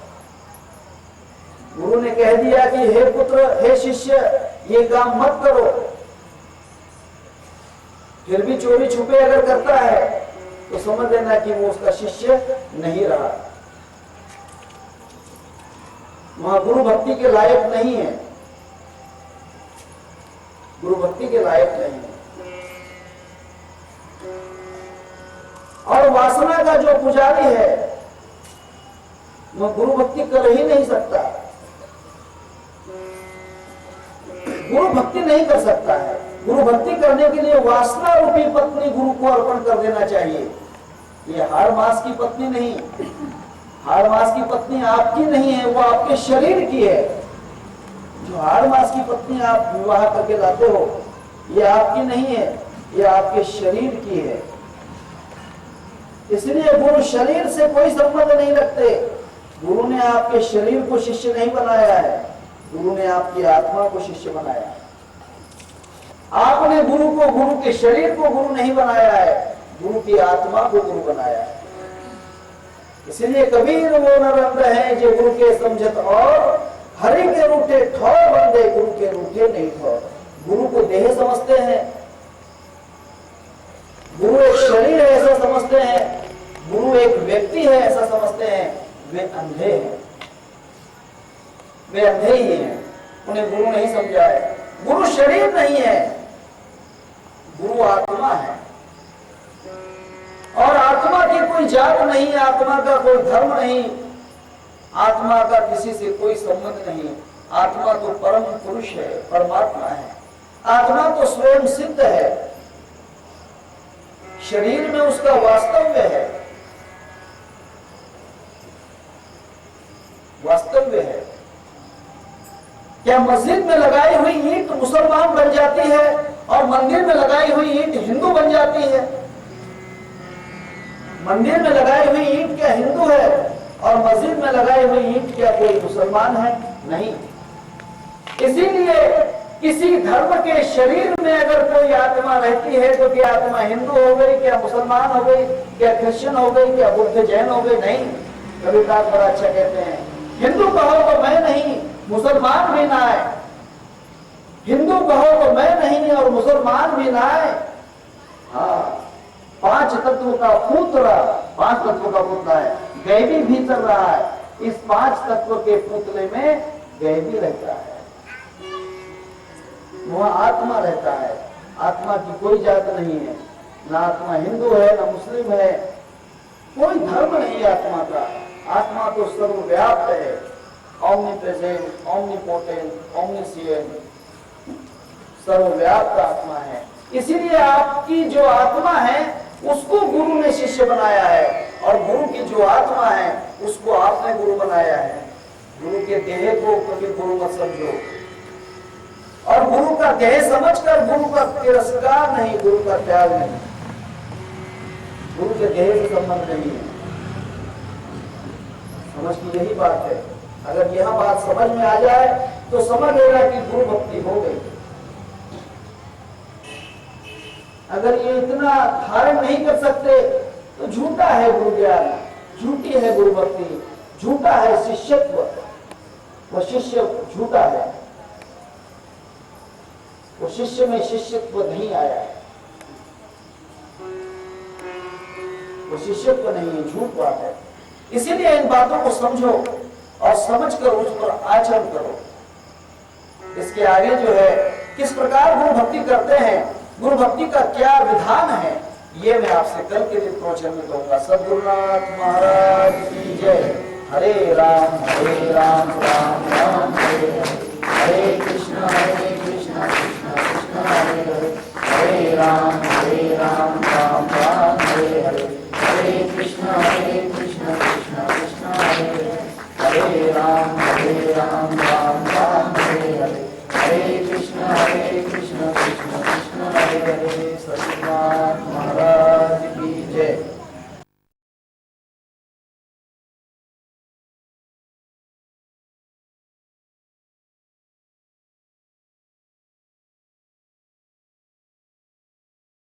S2: गुरु ने कह दिया कि हे पुत्र, हे शिष्य, ये काम मत करो, फिर भी चोरी छुपे अगर करता है तो समझ लेना कि वो उसका शिष्य नहीं रहा। वहां गुरु भक्ति के लायक नहीं है। गुरु भक्ति के लायक नहीं है। और वासना का जो पुजारी है, वह गुरु भक्ति कर ही नहीं सकता। गुरु भक्ति नहीं कर सकता है। गुरु भक्ति करने के लिए वासना रूपी पत्नी गुरु को अर्पण कर देना चाहिए। ये हाड़ मास की पत्नी नहीं। हाड़ मास की पत्नी आपकी नहीं है, वो आपके शरीर की है। जो हाड़ मास की पत्नी आप विवाह करके लाते हो, ये आपकी नहीं है, ये आपके शरीर की है। इसलिए गुरु शरीर से कोई संबंध नहीं रखते। गुरु ने आपके शरीर को शिष्य नहीं बनाया है, गुरु ने आपकी आत्मा को शिष्य बनाया है। आपने गुरु को, गुरु के शरीर को गुरु नहीं बनाया है, गुरु की आत्मा को गुरु बनाया है। इसलिए कबीर वो नरंद है जो गुरु के समझत और हरि के रूठे ठौर बंदे, गुरु के रूठे नहीं ठौर। गुरु को देह समझते हैं, गुरु एक शरीर है ऐसा समझते हैं, गुरु एक व्यक्ति है ऐसा समझते हैं। वे अंधे हैं, वे अंधे ही हैं। उन्हें गुरु नहीं समझा है। गुरु शरीर नहीं है, गुरु आत्मा है। और आत्मा की कोई जात नहीं, आत्मा का कोई धर्म नहीं, आत्मा का किसी से कोई संबंध नहीं। आत्मा तो परम पुरुष है, परमात्मा है। आत्मा तो स्वयं सिद्ध है, शरीर में उसका वास्तव्य है, वास्तव्य है। क्या मस्जिद में लगाई हुई ईंट मुसलमान बन जाती है और मंदिर में लगाई हुई ईंट हिंदू बन जाती है? मंदिर में लगाई हुई ईंट क्या हिंदू है और मस्जिद में लगाई हुई ईंट क्या कोई मुसलमान है? नहीं। इसीलिए किसी धर्म के शरीर में अगर कोई आत्मा रहती है तो क्या आत्मा हिंदू हो गई, क्या मुसलमान हो गई, क्या क्रिश्चियन हो गई, क्या बुद्ध जैन हो गई? नहीं। कबीरदास बड़ा अच्छा कहते हैं, हिंदू कहो तो मैं नहीं, मुसलमान भी ना है। हिंदू कहो तो मैं नहीं और मुसलमान भी ना है। हाँ, 5 तत्व का पुत्र, 5 तत्व का पुतला है, गैबी भीतर रहा है। इस 5 तत्व के पुतले में गैबी रहता है, वहां आत्मा रहता है। आत्मा की कोई जात नहीं है, ना आत्मा हिंदू है ना मुस्लिम है, कोई धर्म नहीं है आत्मा का। आत्मा तो सर्वव्याप्त है, ऑमनीप्रेजेंट, ऑमनीपोटेंट, ऑमनीसिएंट, सर्वव्याप्त आत्मा है। इसीलिए आपकी जो आत्मा है उसको गुरु ने शिष्य बनाया है, और गुरु की जो आत्मा है उसको आपने गुरु बनाया है। गुरु के देह को कभी गुरु मत समझो, और गुरु का देह समझकर गुरु का तिरस्कार नहीं, गुरु का त्याग नहीं। गुरु के देह से संबंध नहीं है। समझ की यही बात है। अगर यह बात समझ में आ जाए तो समझ लेगा कि गुरु भक्ति हो गई। अगर ये इतना धारण नहीं कर सकते तो झूठा है गुरु ज्ञान, झूठी है गुरु भक्ति, झूठा है शिष्यत्व, वो शिष्य झूठा है, वो शिष्य में शिष्यत्व नहीं आया है, वो शिष्यत्व नहीं है, झूठ बात है। इसीलिए इन बातों को समझो और समझकर उस पर आचरण करो। इसके आगे जो है किस प्रकार गुरु भक्ति करते हैं, गुरु भक्ति का क्या विधान है, ये मैं आपसे कल के दिन प्रवचन में कहूंगा। सद्गुरुनाथ महाराज की जय। हरे राम राम राम हरे हरे, हरे कृष्ण कृष्ण कृष्ण हरे हरे, हरे राम राम राम हरे हरे, हरे कृष्ण कृष्ण कृष्ण हरे हरे, हरे राम राम राम हरे हरे, हरे कृष्ण कृष्ण कृष्ण हरे हरे। सच्चिदानंद